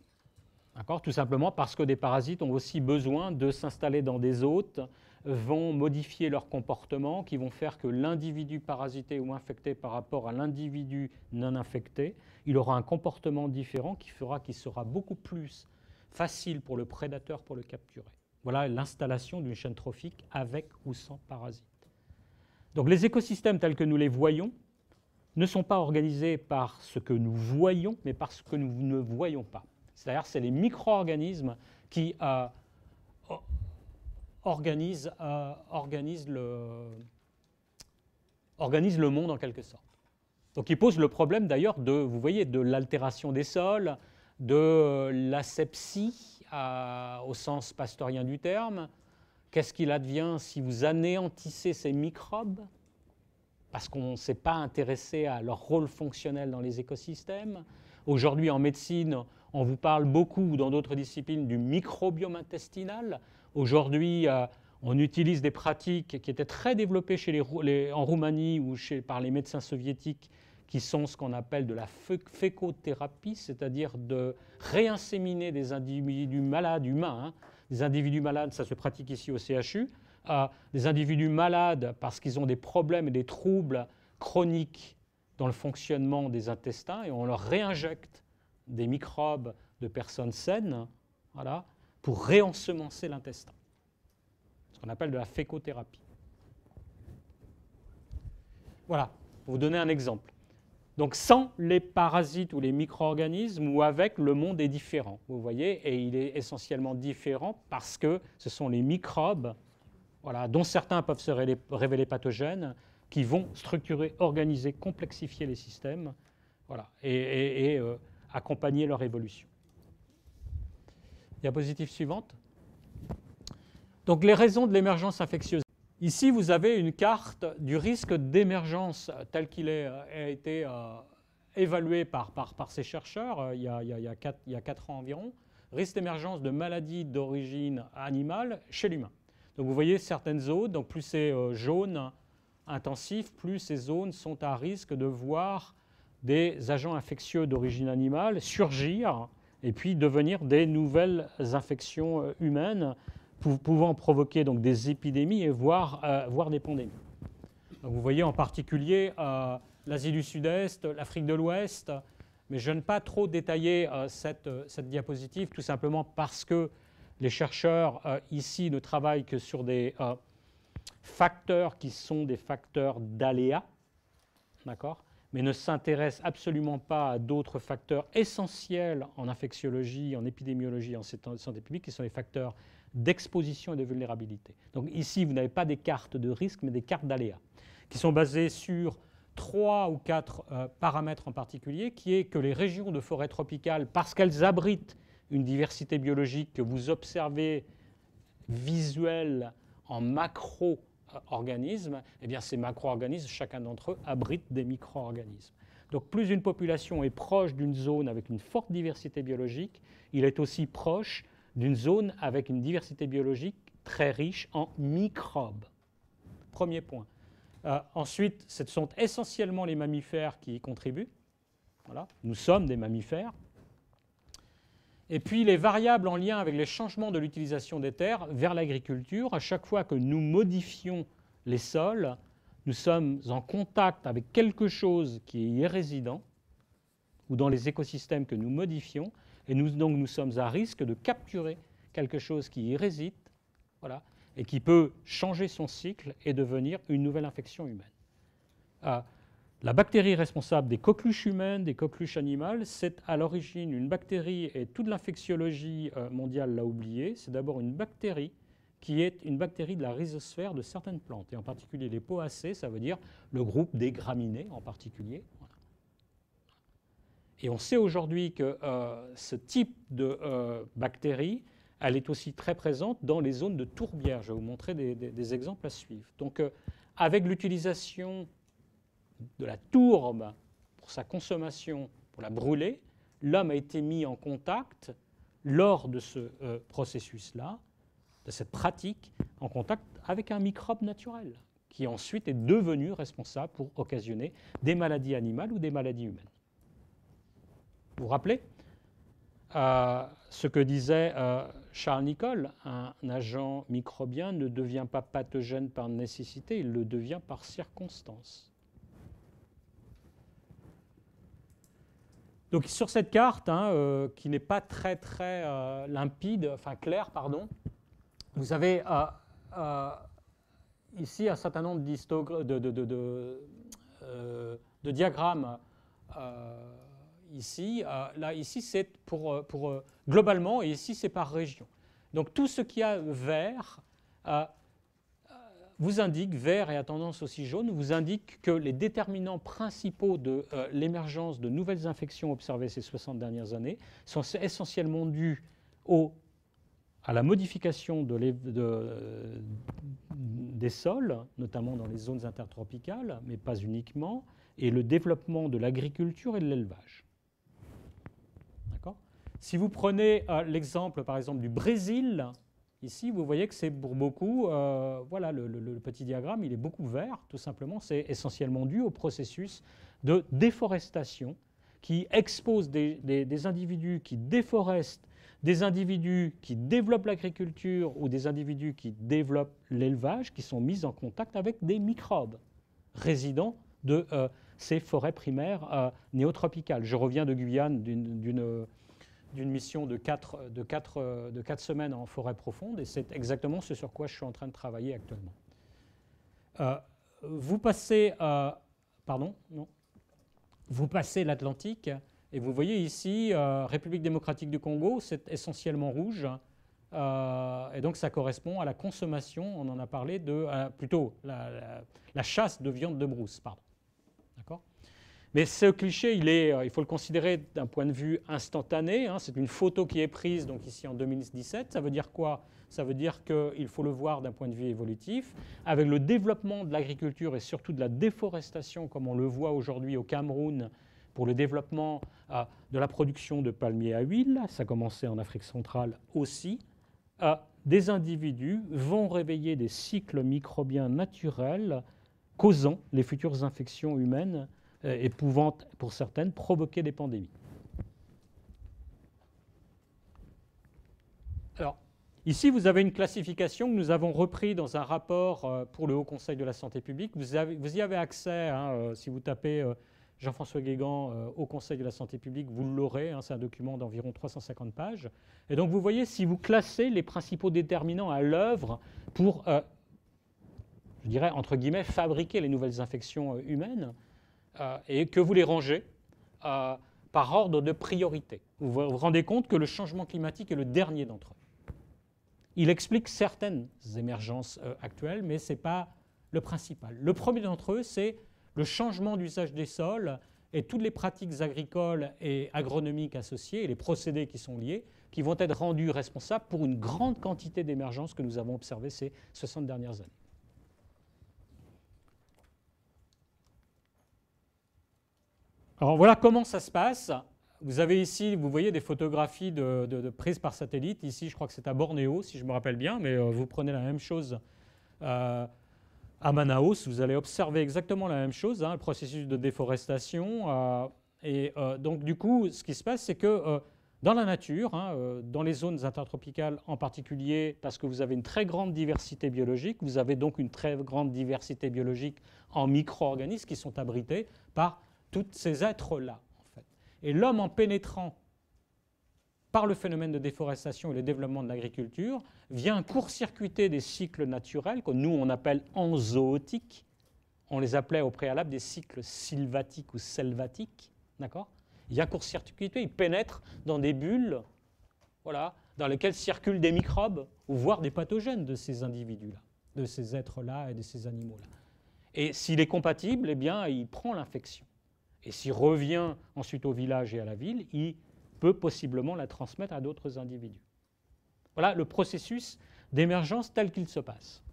Tout simplement parce que des parasites ont aussi besoin de s'installer dans des hôtes, vont modifier leur comportement, qui vont faire que l'individu parasité ou infecté par rapport à l'individu non infecté, il aura un comportement différent qui fera qu'il sera beaucoup plus facile pour le prédateur pour le capturer. Voilà l'installation d'une chaîne trophique avec ou sans parasites. Donc les écosystèmes tels que nous les voyons ne sont pas organisés par ce que nous voyons, mais par ce que nous ne voyons pas. C'est-à-dire c'est les micro-organismes qui organisent le monde en quelque sorte. Donc ils posent le problème d'ailleurs vous voyez, de l'altération des sols, de l'asepsie au sens pasteurien du terme. Qu'est-ce qu'il advient si vous anéantissez ces microbes parce qu'on ne s'est pas intéressé à leur rôle fonctionnel dans les écosystèmes. Aujourd'hui, en médecine, on vous parle beaucoup, dans d'autres disciplines, du microbiome intestinal. Aujourd'hui, on utilise des pratiques qui étaient très développées en Roumanie ou par les médecins soviétiques, qui sont ce qu'on appelle de la fécothérapie, c'est-à-dire de réinséminer des individus malades humains. Des individus malades, ça se pratique ici au CHU, des individus malades parce qu'ils ont des problèmes et des troubles chroniques dans le fonctionnement des intestins, et on leur réinjecte des microbes de personnes saines, voilà, pour réensemencer l'intestin. Ce qu'on appelle de la fécothérapie. Voilà, pour vous donner un exemple. Donc sans les parasites ou les micro-organismes, ou avec, le monde est différent, vous voyez, et il est essentiellement différent parce que ce sont les microbes, voilà, dont certains peuvent se révéler pathogènes, qui vont structurer, organiser, complexifier les systèmes, voilà, et accompagner leur évolution. Diapositive suivante. Donc les raisons de l'émergence infectieuse. Ici, vous avez une carte du risque d'émergence tel qu'il a été évalué par ces chercheurs il y a 4 ans environ. Risque d'émergence de maladies d'origine animale chez l'humain. Donc vous voyez certaines zones, donc plus c'est jaune intensif, plus ces zones sont à risque de voir des agents infectieux d'origine animale surgir et puis devenir des nouvelles infections humaines pouvant provoquer donc des épidémies et voire des pandémies. Donc vous voyez en particulier l'Asie du Sud-Est, l'Afrique de l'Ouest, mais je n'ai pas trop détaillé cette diapositive, tout simplement parce que les chercheurs ici ne travaillent que sur des facteurs qui sont des facteurs d'aléa, d'accord, mais ne s'intéressent absolument pas à d'autres facteurs essentiels en infectiologie, en épidémiologie, en santé publique, qui sont les facteurs d'exposition et de vulnérabilité. Donc ici, vous n'avez pas des cartes de risque, mais des cartes d'aléa, qui sont basées sur 3 ou 4 paramètres en particulier, qui est que les régions de forêt tropicale, parce qu'elles abritent une diversité biologique que vous observez visuelle en macro-organismes, eh bien ces macro-organismes, chacun d'entre eux, abrite des micro-organismes. Donc plus une population est proche d'une zone avec une forte diversité biologique, il est aussi proche d'une zone avec une diversité biologique très riche en microbes. Premier point. Ensuite, ce sont essentiellement les mammifères qui y contribuent. Voilà. Nous sommes des mammifères. Et puis les variables en lien avec les changements de l'utilisation des terres vers l'agriculture. À chaque fois que nous modifions les sols, nous sommes en contact avec quelque chose qui y est résident, ou dans les écosystèmes que nous modifions, et donc nous sommes à risque de capturer quelque chose qui y réside, voilà, et qui peut changer son cycle et devenir une nouvelle infection humaine. La bactérie responsable des coqueluches humaines, des coqueluches animales, c'est à l'origine une bactérie, et toute l'infectiologie mondiale l'a oublié, c'est d'abord une bactérie qui est une bactérie de la rhizosphère de certaines plantes, et en particulier les poacées, ça veut dire le groupe des graminées en particulier. Voilà. Et on sait aujourd'hui que ce type de bactérie, elle est aussi très présente dans les zones de tourbière. Je vais vous montrer des exemples à suivre. Donc, avec l'utilisation de la tourbe pour sa consommation, pour la brûler, l'homme a été mis en contact, lors de ce processus-là, de cette pratique, en contact avec un microbe naturel, qui ensuite est devenu responsable pour occasionner des maladies animales ou des maladies humaines. Vous vous rappelez ce que disait Charles Nicholl, un agent microbien ne devient pas pathogène par nécessité, il le devient par circonstance. Donc sur cette carte, qui n'est pas très limpide, enfin claire, pardon, vous avez ici un certain nombre de diagrammes. Ici, c'est pour globalement, et ici, c'est par région. Donc, tout ce qui a vert vous indique, vert et à tendance aussi jaune, vous indique que les déterminants principaux de l'émergence de nouvelles infections observées ces 60 dernières années sont essentiellement dus à la modification des sols, notamment dans les zones intertropicales, mais pas uniquement, et le développement de l'agriculture et de l'élevage. Si vous prenez l'exemple, par exemple, du Brésil, ici, vous voyez que c'est pour beaucoup, voilà, le petit diagramme, il est beaucoup vert, tout simplement. C'est essentiellement dû au processus de déforestation qui expose des individus qui déforestent, des individus qui développent l'agriculture ou des individus qui développent l'élevage, qui sont mis en contact avec des microbes résidents de ces forêts primaires néotropicales. Je reviens de Guyane d'une mission de 4 semaines en forêt profonde, et c'est exactement ce sur quoi je suis en train de travailler actuellement. Vous passez l'Atlantique, et vous voyez ici, République démocratique du Congo, c'est essentiellement rouge, et donc ça correspond à la consommation, on en a parlé, plutôt la chasse de viande de brousse, pardon. D'accord ? Mais ce cliché, il faut le considérer d'un point de vue instantané. C'est une photo qui est prise donc ici en 2017. Ça veut dire quoi? Ça veut dire qu'il faut le voir d'un point de vue évolutif. Avec le développement de l'agriculture et surtout de la déforestation, comme on le voit aujourd'hui au Cameroun, pour le développement de la production de palmiers à huile, ça a commencé en Afrique centrale aussi, des individus vont réveiller des cycles microbiens naturels causant les futures infections humaines et pouvant, pour certaines, provoquer des pandémies. Alors, ici, vous avez une classification que nous avons reprise dans un rapport pour le Haut Conseil de la Santé publique. Vous y avez accès, si vous tapez Jean-François Guégan, Haut Conseil de la Santé publique, vous l'aurez, c'est un document d'environ 350 pages. Et donc, vous voyez, si vous classez les principaux déterminants à l'œuvre pour, je dirais, entre guillemets, fabriquer les nouvelles infections humaines, et que vous les rangez par ordre de priorité. Vous vous rendez compte que le changement climatique est le dernier d'entre eux. Il explique certaines émergences actuelles, mais ce n'est pas le principal. Le premier d'entre eux, c'est le changement d'usage des sols et toutes les pratiques agricoles et agronomiques associées et les procédés qui sont liés, qui vont être rendus responsables pour une grande quantité d'émergences que nous avons observées ces 60 dernières années. Alors voilà comment ça se passe. Vous avez ici, vous voyez des photographies prises par satellite. Ici, je crois que c'est à Bornéo, si je me rappelle bien, mais vous prenez la même chose à Manaus. Vous allez observer exactement la même chose, le processus de déforestation. Donc du coup, ce qui se passe, c'est que dans la nature, dans les zones intertropicales en particulier, parce que vous avez une très grande diversité biologique, vous avez donc une très grande diversité biologique en micro-organismes qui sont abrités par tous ces êtres-là, en fait. Et l'homme, en pénétrant par le phénomène de déforestation et le développement de l'agriculture, vient court-circuiter des cycles naturels que nous, on appelle enzootiques. On les appelait au préalable des cycles sylvatiques ou selvatiques. D'accord ? Il vient court-circuiter, il pénètre dans des bulles, voilà, dans lesquelles circulent des microbes, ou voire des pathogènes de ces individus-là, de ces êtres-là et de ces animaux-là. Et s'il est compatible, eh bien, il prend l'infection. et s'il revient ensuite au village et à la ville, il peut possiblement la transmettre à d'autres individus. Voilà le processus d'émergence tel qu'il se passe.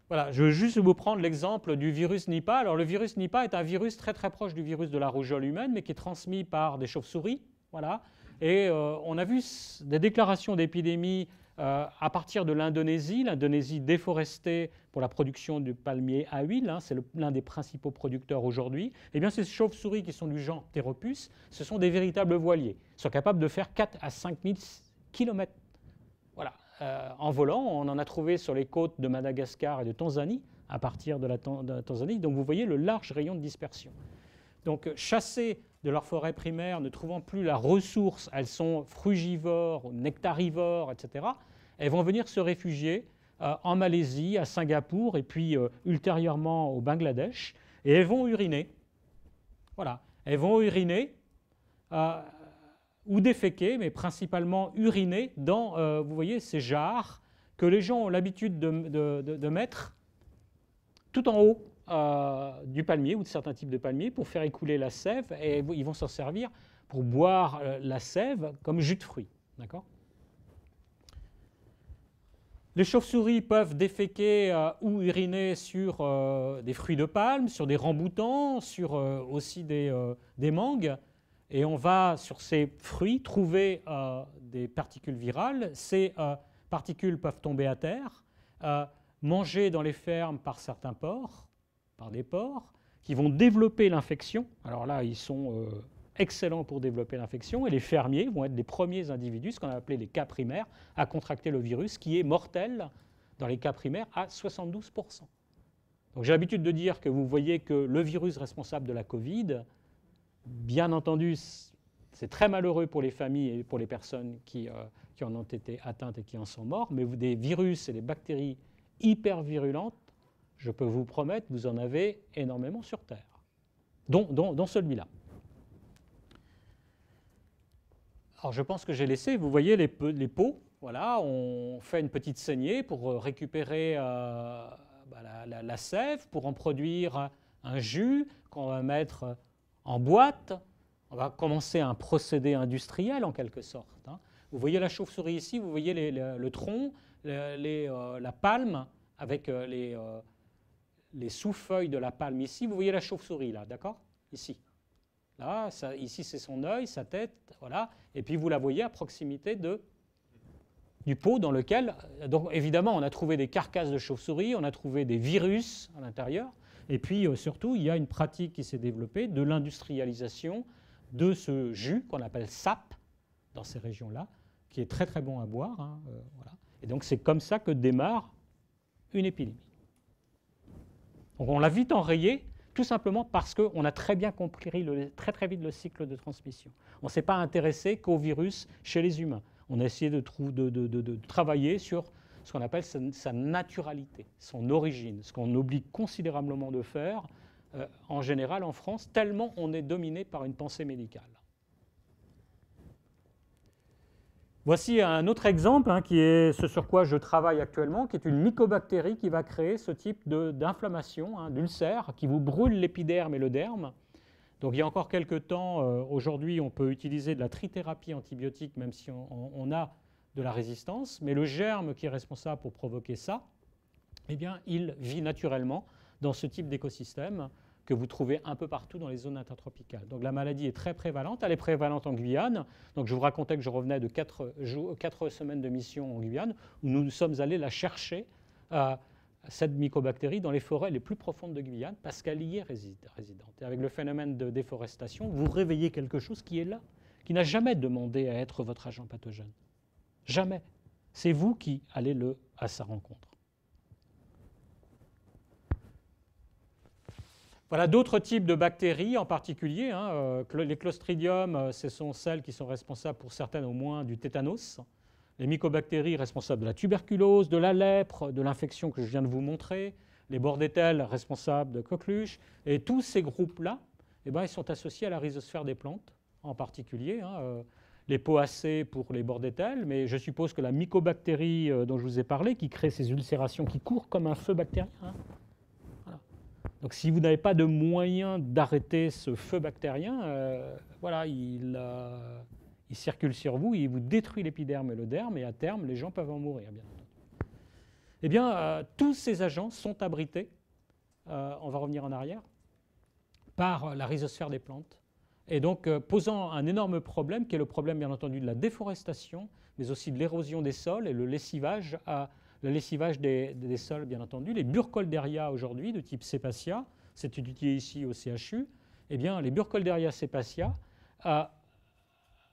Voilà, je veux juste vous prendre l'exemple du virus Nipah. Alors le virus Nipah est un virus très très proche du virus de la rougeole humaine, mais qui est transmis par des chauves-souris. Voilà. Et on a vu des déclarations d'épidémie à partir de l'Indonésie. L'Indonésie déforestée pour la production du palmier à huile, hein, c'est l'un des principaux producteurs aujourd'hui. Eh bien ces chauves-souris qui sont du genre Pteropus, ce sont des véritables voiliers. Ils sont capables de faire 4 à 5 000 km. Voilà. En volant, on en a trouvé sur les côtes de Madagascar et de Tanzanie, à partir de la Tanzanie. Donc vous voyez le large rayon de dispersion. Donc chassées de leur forêt primaire, ne trouvant plus la ressource, elles sont frugivores, nectarivores, etc. Elles vont venir se réfugier en Malaisie, à Singapour, et puis ultérieurement au Bangladesh, et elles vont uriner. Voilà, elles vont uriner ou déféquer, mais principalement uriner dans, vous voyez, ces jarres que les gens ont l'habitude de mettre tout en haut du palmier ou de certains types de palmiers pour faire écouler la sève, et ils vont s'en servir pour boire la sève comme jus de fruits. D'accord ? Les chauves-souris peuvent déféquer ou uriner sur des fruits de palme, sur des ramboutans, sur aussi des mangues. Et on va, sur ces fruits, trouver des particules virales. Ces particules peuvent tomber à terre, mangées dans les fermes par certains porcs, par des porcs, qui vont développer l'infection. Alors là, ils sont excellents pour développer l'infection. Et les fermiers vont être les premiers individus, ce qu'on a appelé les cas primaires, à contracter le virus, qui est mortel dans les cas primaires à 72%. Donc j'ai l'habitude de dire que vous voyez que le virus responsable de la Covid, bien entendu, c'est très malheureux pour les familles et pour les personnes qui en ont été atteintes et qui en sont morts, mais des virus et des bactéries hyper virulentes, je peux vous promettre, vous en avez énormément sur Terre, dont celui-là. Alors je pense que j'ai laissé, vous voyez les pots, voilà, on fait une petite saignée pour récupérer la sève, pour en produire un jus qu'on va mettre en boîte. On va commencer un procédé industriel en quelque sorte. Hein. Vous voyez la chauve-souris ici, vous voyez le tronc, la palme avec les sous-feuilles de la palme ici. Vous voyez la chauve-souris là, d'accord ? Ici. Là, ici c'est son œil, sa tête, voilà. Et puis vous la voyez à proximité du pot dans lequel, donc évidemment, on a trouvé des carcasses de chauve-souris, on a trouvé des virus à l'intérieur. Et puis surtout, il y a une pratique qui s'est développée de l'industrialisation de ce jus qu'on appelle sap dans ces régions-là, qui est très très bon à boire. Hein, voilà. Et donc c'est comme ça que démarre une épidémie. Donc on l'a vite enrayé, tout simplement parce qu'on a très bien compris très très vite le cycle de transmission. On ne s'est pas intéressé qu'au virus chez les humains. On a essayé de travailler sur ce qu'on appelle sa naturalité, son origine, ce qu'on oublie considérablement de faire, en général en France, tellement on est dominé par une pensée médicale. Voici un autre exemple, hein, qui est ce sur quoi je travaille actuellement, qui est une mycobactérie qui va créer ce type d'inflammation, hein, d'ulcère, qui vous brûle l'épiderme et le derme. Donc il y a encore quelques temps, aujourd'hui, on peut utiliser de la trithérapie antibiotique, même si on a de la résistance, mais le germe qui est responsable pour provoquer ça, eh bien, il vit naturellement dans ce type d'écosystème que vous trouvez un peu partout dans les zones intertropicales. Donc la maladie est très prévalente, elle est prévalente en Guyane. Donc je vous racontais que je revenais de 4 semaines de mission en Guyane, où nous sommes allés la chercher, cette mycobactérie, dans les forêts les plus profondes de Guyane, parce qu'elle y est résidente. Et avec le phénomène de déforestation, vous réveillez quelque chose qui est là, qui n'a jamais demandé à être votre agent pathogène. Jamais. C'est vous qui allez à sa rencontre. Voilà d'autres types de bactéries en particulier. Hein, les Clostridium, ce sont celles qui sont responsables pour certaines au moins du tétanos. Les mycobactéries responsables de la tuberculose, de la lèpre, de l'infection que je viens de vous montrer. Les bordételles responsables de coqueluche. Et tous ces groupes-là, eh ben, ils sont associés à la rhizosphère des plantes en particulier. Hein, les poacées pour les bordételles, mais je suppose que la mycobactérie dont je vous ai parlé, qui crée ces ulcérations qui courent comme un feu bactérien, hein, voilà. Donc si vous n'avez pas de moyen d'arrêter ce feu bactérien, voilà, il circule sur vous, il vous détruit l'épiderme et le derme, et à terme, les gens peuvent en mourir, bien entendu. Eh bien, tous ces agents sont abrités, on va revenir en arrière, par la rhizosphère des plantes, et donc posant un énorme problème, qui est le problème, bien entendu, de la déforestation, mais aussi de l'érosion des sols et le lessivage des sols, bien entendu. Les Burkholderia aujourd'hui, de type Cepacia, c'est étudié ici au CHU, eh bien, les Burkholderia cepacia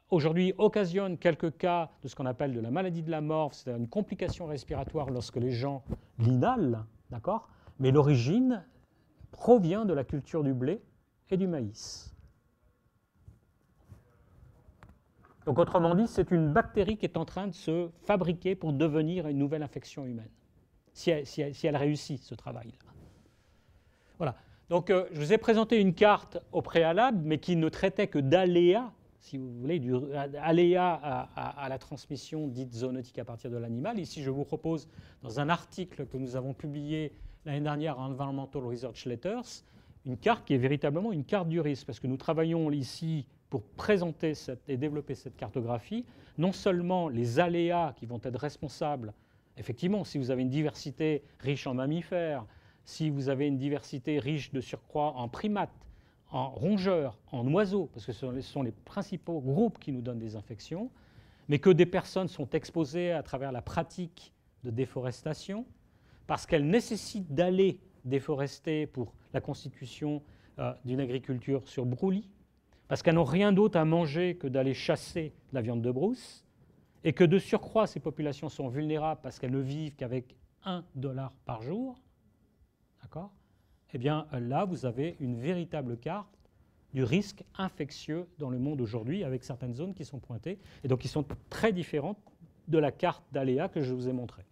aujourd'hui occasionnent quelques cas de ce qu'on appelle de la maladie de la morve, c'est-à-dire une complication respiratoire lorsque les gens l'inhalent, d'accord ? Mais l'origine provient de la culture du blé et du maïs. Donc, autrement dit, c'est une bactérie qui est en train de se fabriquer pour devenir une nouvelle infection humaine, si elle réussit ce travail-là. Voilà. Donc, je vous ai présenté une carte au préalable, mais qui ne traitait que d'aléas, si vous voulez, aléas à la transmission dite zoonotique à partir de l'animal. Ici, je vous propose, dans un article que nous avons publié l'année dernière en Environmental Research Letters, une carte qui est véritablement une carte du risque, parce que nous travaillons ici pour présenter et développer cette cartographie, non seulement les aléas qui vont être responsables, effectivement, si vous avez une diversité riche en mammifères, si vous avez une diversité riche de surcroît en primates, en rongeurs, en oiseaux, parce que ce sont les principaux groupes qui nous donnent des infections, mais que des personnes sont exposées à travers la pratique de déforestation, parce qu'elles nécessitent d'aller déforester pour la constitution d'une agriculture sur brûlis, parce qu'elles n'ont rien d'autre à manger que d'aller chasser de la viande de brousse, et que de surcroît, ces populations sont vulnérables parce qu'elles ne vivent qu'avec $1 par jour, d'accord ? Eh bien là, vous avez une véritable carte du risque infectieux dans le monde aujourd'hui, avec certaines zones qui sont pointées, et donc qui sont très différentes de la carte d'aléas que je vous ai montrée.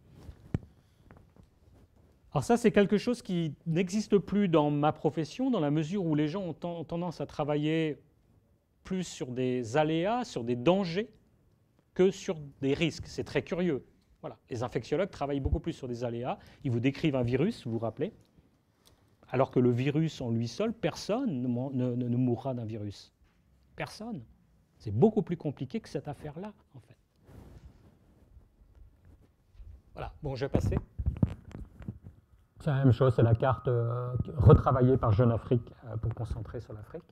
Alors ça, c'est quelque chose qui n'existe plus dans ma profession, dans la mesure où les gens ont tendance à travailler plus sur des aléas, sur des dangers, que sur des risques. C'est très curieux. Voilà. Les infectiologues travaillent beaucoup plus sur des aléas. Ils vous décrivent un virus, vous vous rappelez, alors que le virus en lui seul, personne ne mourra d'un virus. Personne. C'est beaucoup plus compliqué que cette affaire-là, en fait. Voilà. Bon, je vais passer. C'est la même chose, c'est la carte retravaillée par Jeune Afrique pour concentrer sur l'Afrique.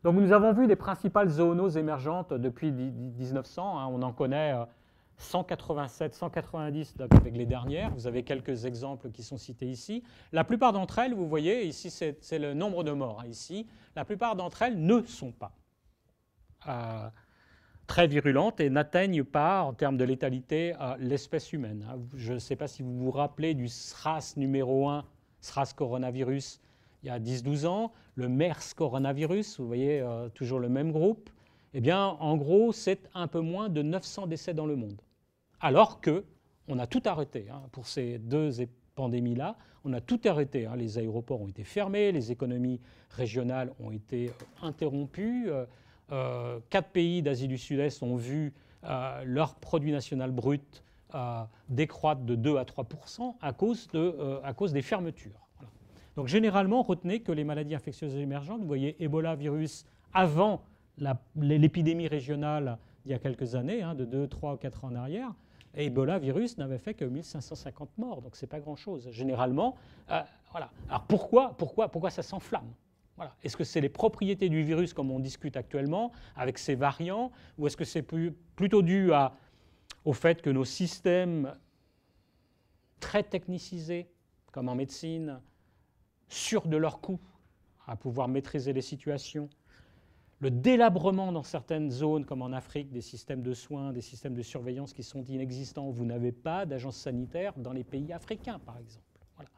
Donc nous avons vu les principales zoonoses émergentes depuis 1900. Hein, on en connaît 187, 190 avec les dernières. Vous avez quelques exemples qui sont cités ici. La plupart d'entre elles, vous voyez, ici c'est le nombre de morts. Hein, ici, la plupart d'entre elles ne sont pas très virulentes et n'atteignent pas, en termes de létalité, l'espèce humaine. Hein. Je ne sais pas si vous vous rappelez du SRAS numéro 1, SRAS coronavirus, il y a 10-12 ans, le MERS coronavirus, vous voyez toujours le même groupe, eh bien, en gros, c'est un peu moins de 900 décès dans le monde. Alors qu'on a tout arrêté hein, pour ces deux pandémies-là, on a tout arrêté. Hein. Les aéroports ont été fermés, les économies régionales ont été interrompues. 4 pays d'Asie du Sud-Est ont vu leur produit national brut décroître de 2 à 3% à cause des fermetures. Voilà. Donc généralement, retenez que les maladies infectieuses émergentes, vous voyez Ebola virus avant l'épidémie régionale il y a quelques années, hein, de 2, 3 ou 4 ans en arrière, et Ebola virus n'avait fait que 1550 morts, donc ce n'est pas grand-chose. Généralement, voilà. Alors pourquoi ça s'enflamme ? Voilà. Est-ce que c'est les propriétés du virus, comme on discute actuellement, avec ses variants, ou est-ce que c'est plutôt dû au fait que nos systèmes très technicisés, comme en médecine, sûrs de leur coût, à pouvoir maîtriser les situations, le délabrement dans certaines zones, comme en Afrique, des systèmes de soins, des systèmes de surveillance qui sont inexistants. Vous n'avez pas d'agence sanitaire dans les pays africains, par exemple. Voilà.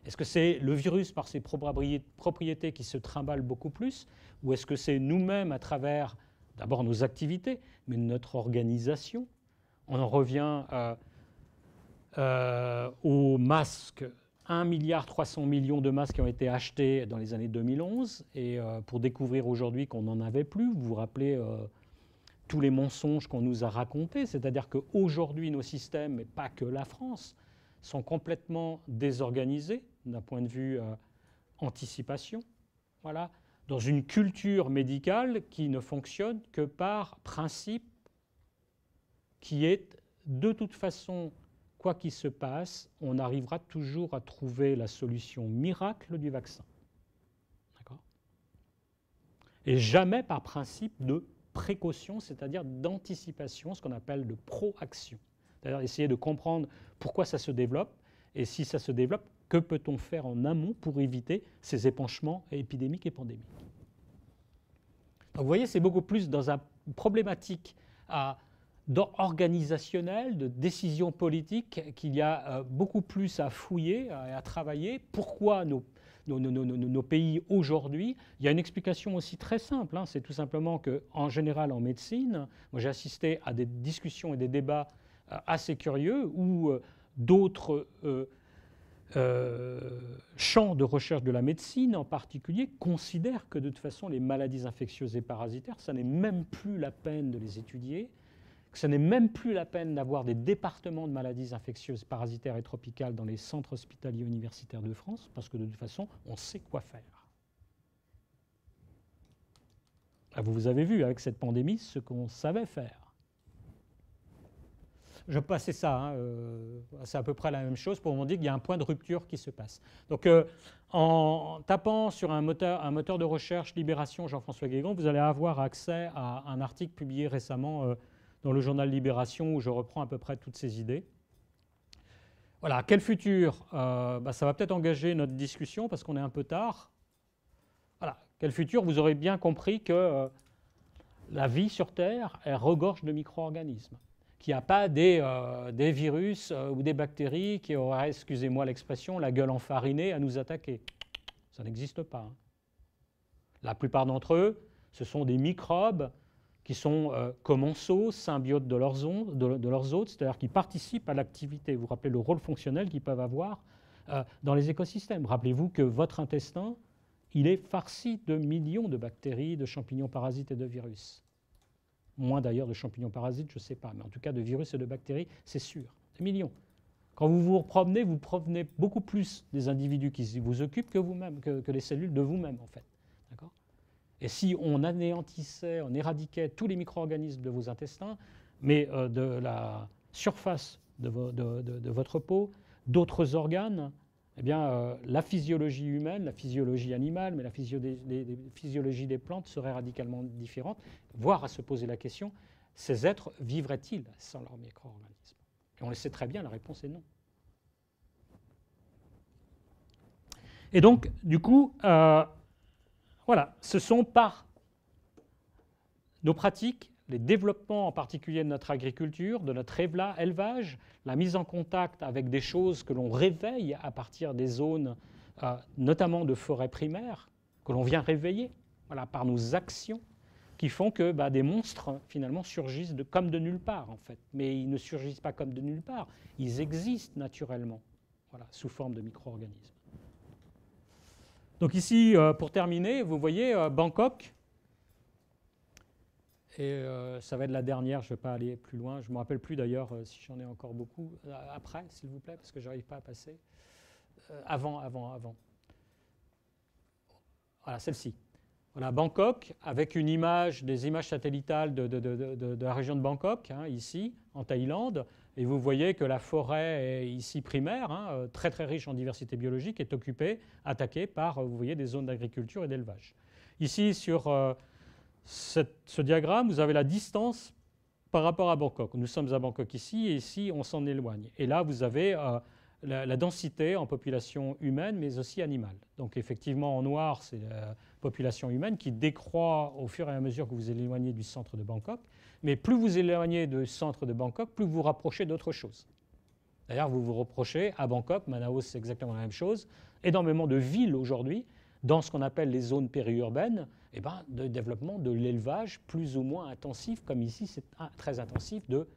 Est-ce que c'est le virus par ses propriétés qui se trimballe beaucoup plus, ou est-ce que c'est nous-mêmes à travers d'abord nos activités, mais notre organisation? On en revient aux masques. 1,3 milliard de masques qui ont été achetés dans les années 2011 et pour découvrir aujourd'hui qu'on n'en avait plus. Vous vous rappelez tous les mensonges qu'on nous a racontés, c'est-à-dire qu'aujourd'hui nos systèmes, et pas que la France, sont complètement désorganisés d'un point de vue anticipation, voilà, dans une culture médicale qui ne fonctionne que par principe, qui est de toute façon, quoi qu'il se passe, on arrivera toujours à trouver la solution miracle du vaccin. D'accord ? Et jamais par principe de précaution, c'est-à-dire d'anticipation, ce qu'on appelle de proaction. C'est-à-dire essayer de comprendre pourquoi ça se développe, et si ça se développe, que peut-on faire en amont pour éviter ces épanchements épidémiques et pandémiques. Donc vous voyez, c'est beaucoup plus dans une problématique organisationnelle, de décision politique, qu'il y a beaucoup plus à fouiller et à travailler. Pourquoi nos pays aujourd'hui? Il y a une explication aussi très simple, hein, c'est tout simplement qu'en général en médecine, moi j'ai assisté à des discussions et des débats assez curieux où d'autres champs de recherche de la médecine en particulier considèrent que de toute façon les maladies infectieuses et parasitaires, ça n'est même plus la peine de les étudier, que ce n'est même plus la peine d'avoir des départements de maladies infectieuses, parasitaires et tropicales dans les centres hospitaliers universitaires de France, parce que de toute façon, on sait quoi faire. Vous avez vu avec cette pandémie ce qu'on savait faire. Je passais ça, hein, c'est à peu près la même chose pour vous dire qu'il y a un point de rupture qui se passe. Donc en tapant sur un moteur de recherche Libération Jean-François Guégan, vous allez avoir accès à un article publié récemment dans le journal Libération où je reprends à peu près toutes ces idées. Voilà, quel futur? Ça va peut-être engager notre discussion parce qu'on est un peu tard. Voilà, quel futur? Vous aurez bien compris que la vie sur Terre, elle regorge de micro-organismes. Qu'il n'y a pas des virus ou des bactéries qui auraient, excusez-moi l'expression, la gueule enfarinée à nous attaquer. Ça n'existe pas. Hein. La plupart d'entre eux, ce sont des microbes qui sont commensaux, symbiotes de leurs hôtes, c'est-à-dire qui participent à l'activité. Vous vous rappelez le rôle fonctionnel qu'ils peuvent avoir dans les écosystèmes. Rappelez-vous que votre intestin, il est farci de millions de bactéries, de champignons parasites et de virus. Moins d'ailleurs de champignons parasites, je ne sais pas, mais en tout cas de virus et de bactéries, c'est sûr, des millions. Quand vous promenez beaucoup plus des individus qui vous occupent que vous-même, que les cellules de vous-même en fait. D'accord ? Et si on anéantissait, on éradiquait tous les micro-organismes de vos intestins, mais de la surface de votre peau, d'autres organes, eh bien, la physiologie humaine, la physiologie animale, mais la physiologie des plantes serait radicalement différente, voire à se poser la question, ces êtres vivraient-ils sans leurs micro-organismes? Et on le sait très bien, la réponse est non. Et donc, du coup, voilà, ce sont par nos pratiques, les développements en particulier de notre agriculture, de notre élevage, la mise en contact avec des choses que l'on réveille à partir des zones, notamment de forêts primaires, que l'on vient réveiller voilà, par nos actions, qui font que des monstres, finalement, surgissent comme de nulle part, en fait. Mais ils ne surgissent pas comme de nulle part, ils existent naturellement, voilà, sous forme de micro-organismes. Donc ici, pour terminer, vous voyez Bangkok. Et ça va être la dernière, je ne vais pas aller plus loin. Je ne me rappelle plus d'ailleurs si j'en ai encore beaucoup. Après, s'il vous plaît, parce que je n'arrive pas à passer. Avant. Voilà, celle-ci. Voilà, Bangkok, avec une image, des images satelitales de la région de Bangkok, hein, ici, en Thaïlande. Et vous voyez que la forêt est ici primaire, hein, très très riche en diversité biologique, est occupée, attaquée par, vous voyez, des zones d'agriculture et d'élevage. Ici, sur ce diagramme, vous avez la distance par rapport à Bangkok. Nous sommes à Bangkok ici, et ici, on s'en éloigne. Et là, vous avez la densité en population humaine, mais aussi animale. Donc effectivement, en noir, c'est la population humaine qui décroît au fur et à mesure que vous éloignez du centre de Bangkok. Mais plus vous éloignez du centre de Bangkok, plus vous vous rapprochez d'autre chose. D'ailleurs, vous vous reprochez à Bangkok, Manaus, c'est exactement la même chose. Énormément de villes aujourd'hui, dans ce qu'on appelle les zones périurbaines, de développement de l'élevage plus ou moins intensif, comme ici, c'est très intensif, de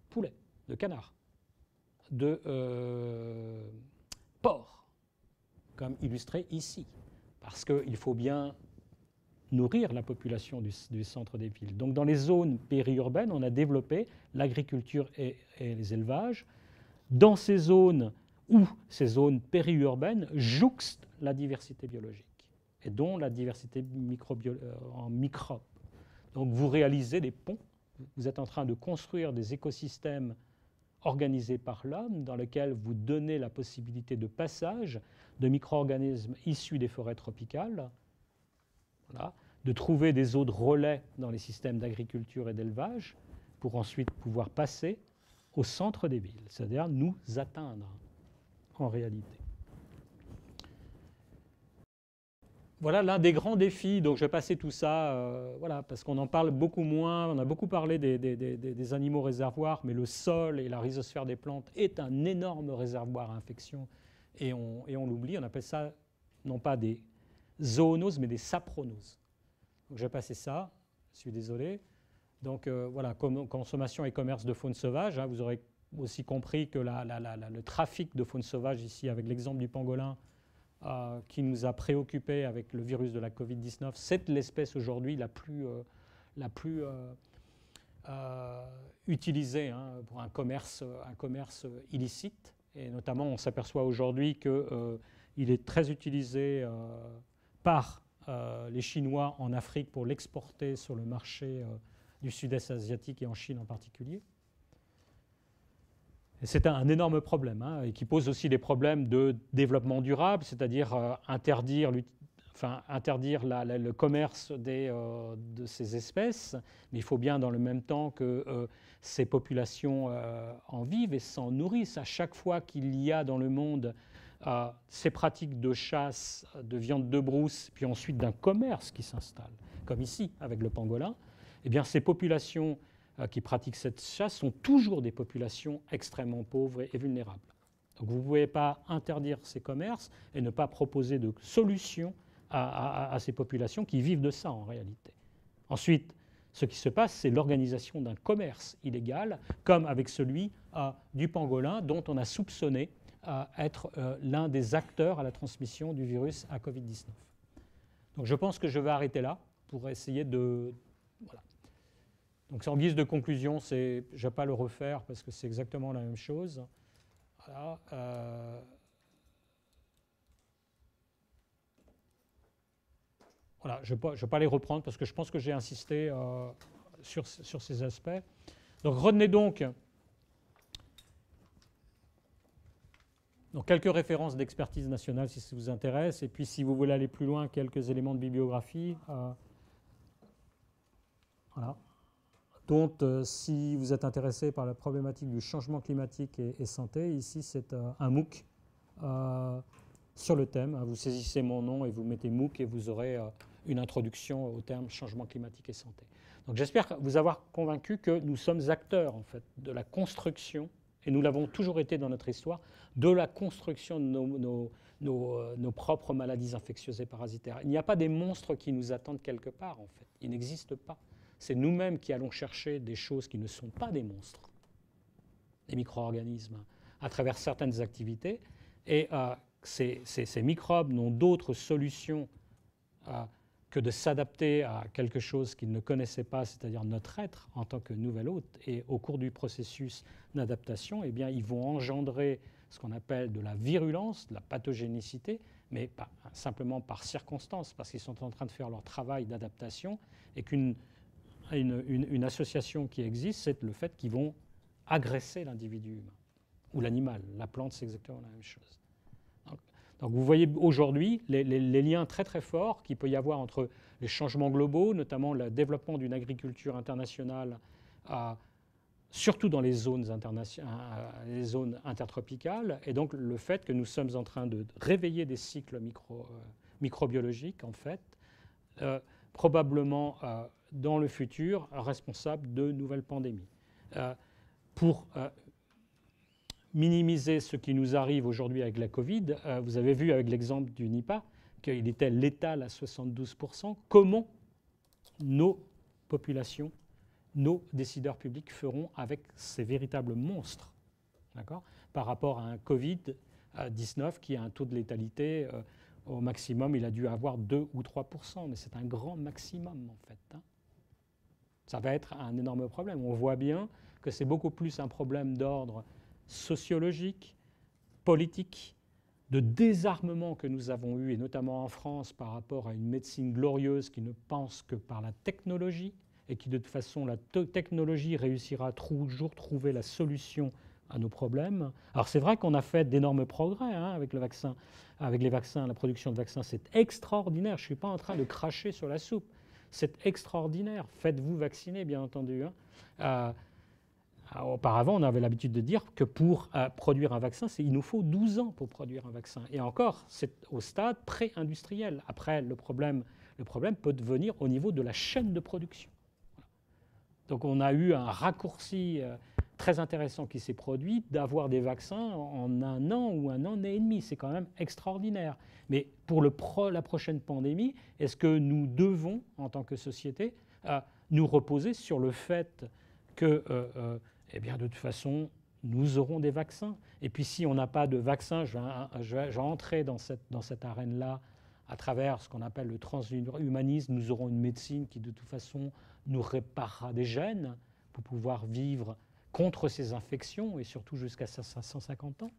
poulets, de canards, de porcs, comme illustré ici. Parce qu'il faut bien nourrir la population du centre des villes. Donc dans les zones périurbaines, on a développé l'agriculture et les élevages. Dans ces zones où ces zones périurbaines jouxtent la diversité biologique, et dont la diversité en microbes. Donc vous réalisez des ponts, vous êtes en train de construire des écosystèmes organisés par l'homme, dans lesquels vous donnez la possibilité de passage de micro-organismes issus des forêts tropicales, voilà, de trouver des eaux de relais dans les systèmes d'agriculture et d'élevage, pour ensuite pouvoir passer au centre des villes, c'est-à-dire nous atteindre en réalité. Voilà l'un des grands défis, donc je vais passer tout ça, voilà, parce qu'on en parle beaucoup moins, on a beaucoup parlé des animaux réservoirs, mais le sol et la rhizosphère des plantes est un énorme réservoir à infection, et on l'oublie, on appelle ça non pas des zoonoses, mais des sapronoses. Donc je vais passer ça, je suis désolé. Donc voilà, consommation et commerce de faune sauvage, hein, vous aurez aussi compris que le trafic de faune sauvage ici, avec l'exemple du pangolin, qui nous a préoccupés avec le virus de la Covid-19, c'est l'espèce aujourd'hui la plus utilisée, hein, pour un commerce illicite. Et notamment, on s'aperçoit aujourd'hui qu'il est très utilisé par les Chinois en Afrique pour l'exporter sur le marché du sud-est asiatique et en Chine en particulier. C'est un énorme problème, hein, et qui pose aussi des problèmes de développement durable, c'est-à-dire interdire le commerce de ces espèces, mais il faut bien dans le même temps que ces populations en vivent et s'en nourrissent. À chaque fois qu'il y a dans le monde ces pratiques de chasse, de viande de brousse, puis ensuite d'un commerce qui s'installe, comme ici avec le pangolin, eh bien ces populations qui pratiquent cette chasse sont toujours des populations extrêmement pauvres et vulnérables. Donc vous ne pouvez pas interdire ces commerces et ne pas proposer de solutions à ces populations qui vivent de ça en réalité. Ensuite, ce qui se passe, c'est l'organisation d'un commerce illégal, comme avec celui du pangolin, dont on a soupçonné être l'un des acteurs à la transmission du virus à Covid-19. Donc je pense que je vais arrêter là pour essayer de... Voilà. Donc en guise de conclusion, je ne vais pas le refaire parce que c'est exactement la même chose. Voilà, voilà, je ne vais pas les reprendre parce que je pense que j'ai insisté sur ces aspects. Donc retenez donc quelques références d'expertise nationale si ça vous intéresse, et puis si vous voulez aller plus loin, quelques éléments de bibliographie. Voilà. Donc, si vous êtes intéressé par la problématique du changement climatique et santé, ici c'est un MOOC sur le thème. Vous saisissez mon nom et vous mettez MOOC et vous aurez une introduction au terme changement climatique et santé. Donc j'espère vous avoir convaincu que nous sommes acteurs en fait de la construction, et nous l'avons toujours été dans notre histoire, de la construction de nos propres maladies infectieuses et parasitaires. Il n'y a pas des monstres qui nous attendent quelque part en fait. Ils n'existent pas. C'est nous-mêmes qui allons chercher des choses qui ne sont pas des monstres, des micro-organismes, à travers certaines activités. Et ces microbes n'ont d'autre solution que de s'adapter à quelque chose qu'ils ne connaissaient pas, c'est-à-dire notre être en tant que nouvel hôte. Et au cours du processus d'adaptation, eh bien, ils vont engendrer ce qu'on appelle de la virulence, de la pathogénicité, mais pas simplement par circonstance, parce qu'ils sont en train de faire leur travail d'adaptation, et qu'une association qui existe, c'est le fait qu'ils vont agresser l'individu humain ou l'animal. La plante, c'est exactement la même chose. Donc vous voyez aujourd'hui les liens très très forts qu'il peut y avoir entre les changements globaux, notamment le développement d'une agriculture internationale, surtout dans les zones intertropicales, et donc le fait que nous sommes en train de réveiller des cycles microbiologiques, en fait, probablement dans le futur responsables de nouvelles pandémies. Pour minimiser ce qui nous arrive aujourd'hui avec la Covid, vous avez vu avec l'exemple du Nipah qu'il était létal à 72%. Comment nos populations, nos décideurs publics feront avec ces véritables monstres, d'accord, par rapport à un Covid-19 qui a un taux de létalité au maximum, il a dû avoir 2 ou 3%, mais c'est un grand maximum en fait. Hein. Ça va être un énorme problème. On voit bien que c'est beaucoup plus un problème d'ordre sociologique, politique de désarmement que nous avons eu, et notamment en France, par rapport à une médecine glorieuse qui ne pense que par la technologie, et qui de toute façon, la technologie réussira toujours trouver la solution à nos problèmes. Alors c'est vrai qu'on a fait d'énormes progrès avec le vaccin, avec les vaccins, la production de vaccins, c'est extraordinaire. Je ne suis pas en train de cracher sur la soupe. C'est extraordinaire. Faites-vous vacciner, bien entendu. Auparavant, on avait l'habitude de dire que pour produire un vaccin, il nous faut 12 ans pour produire un vaccin. Et encore, c'est au stade pré-industriel. Après, le problème peut devenir au niveau de la chaîne de production. Donc on a eu un raccourci très intéressant qui s'est produit d'avoir des vaccins en 1 an ou 1 an et demi. C'est quand même extraordinaire. Mais pour la prochaine pandémie, est-ce que nous devons, en tant que société, nous reposer sur le fait que, eh bien, de toute façon, nous aurons des vaccins. Et puis si on n'a pas de vaccin, je vais entrer dans cette arène-là à travers ce qu'on appelle le transhumanisme. Nous aurons une médecine qui, de toute façon, nous réparera des gènes pour pouvoir vivre contre ces infections et surtout jusqu'à 150 ans.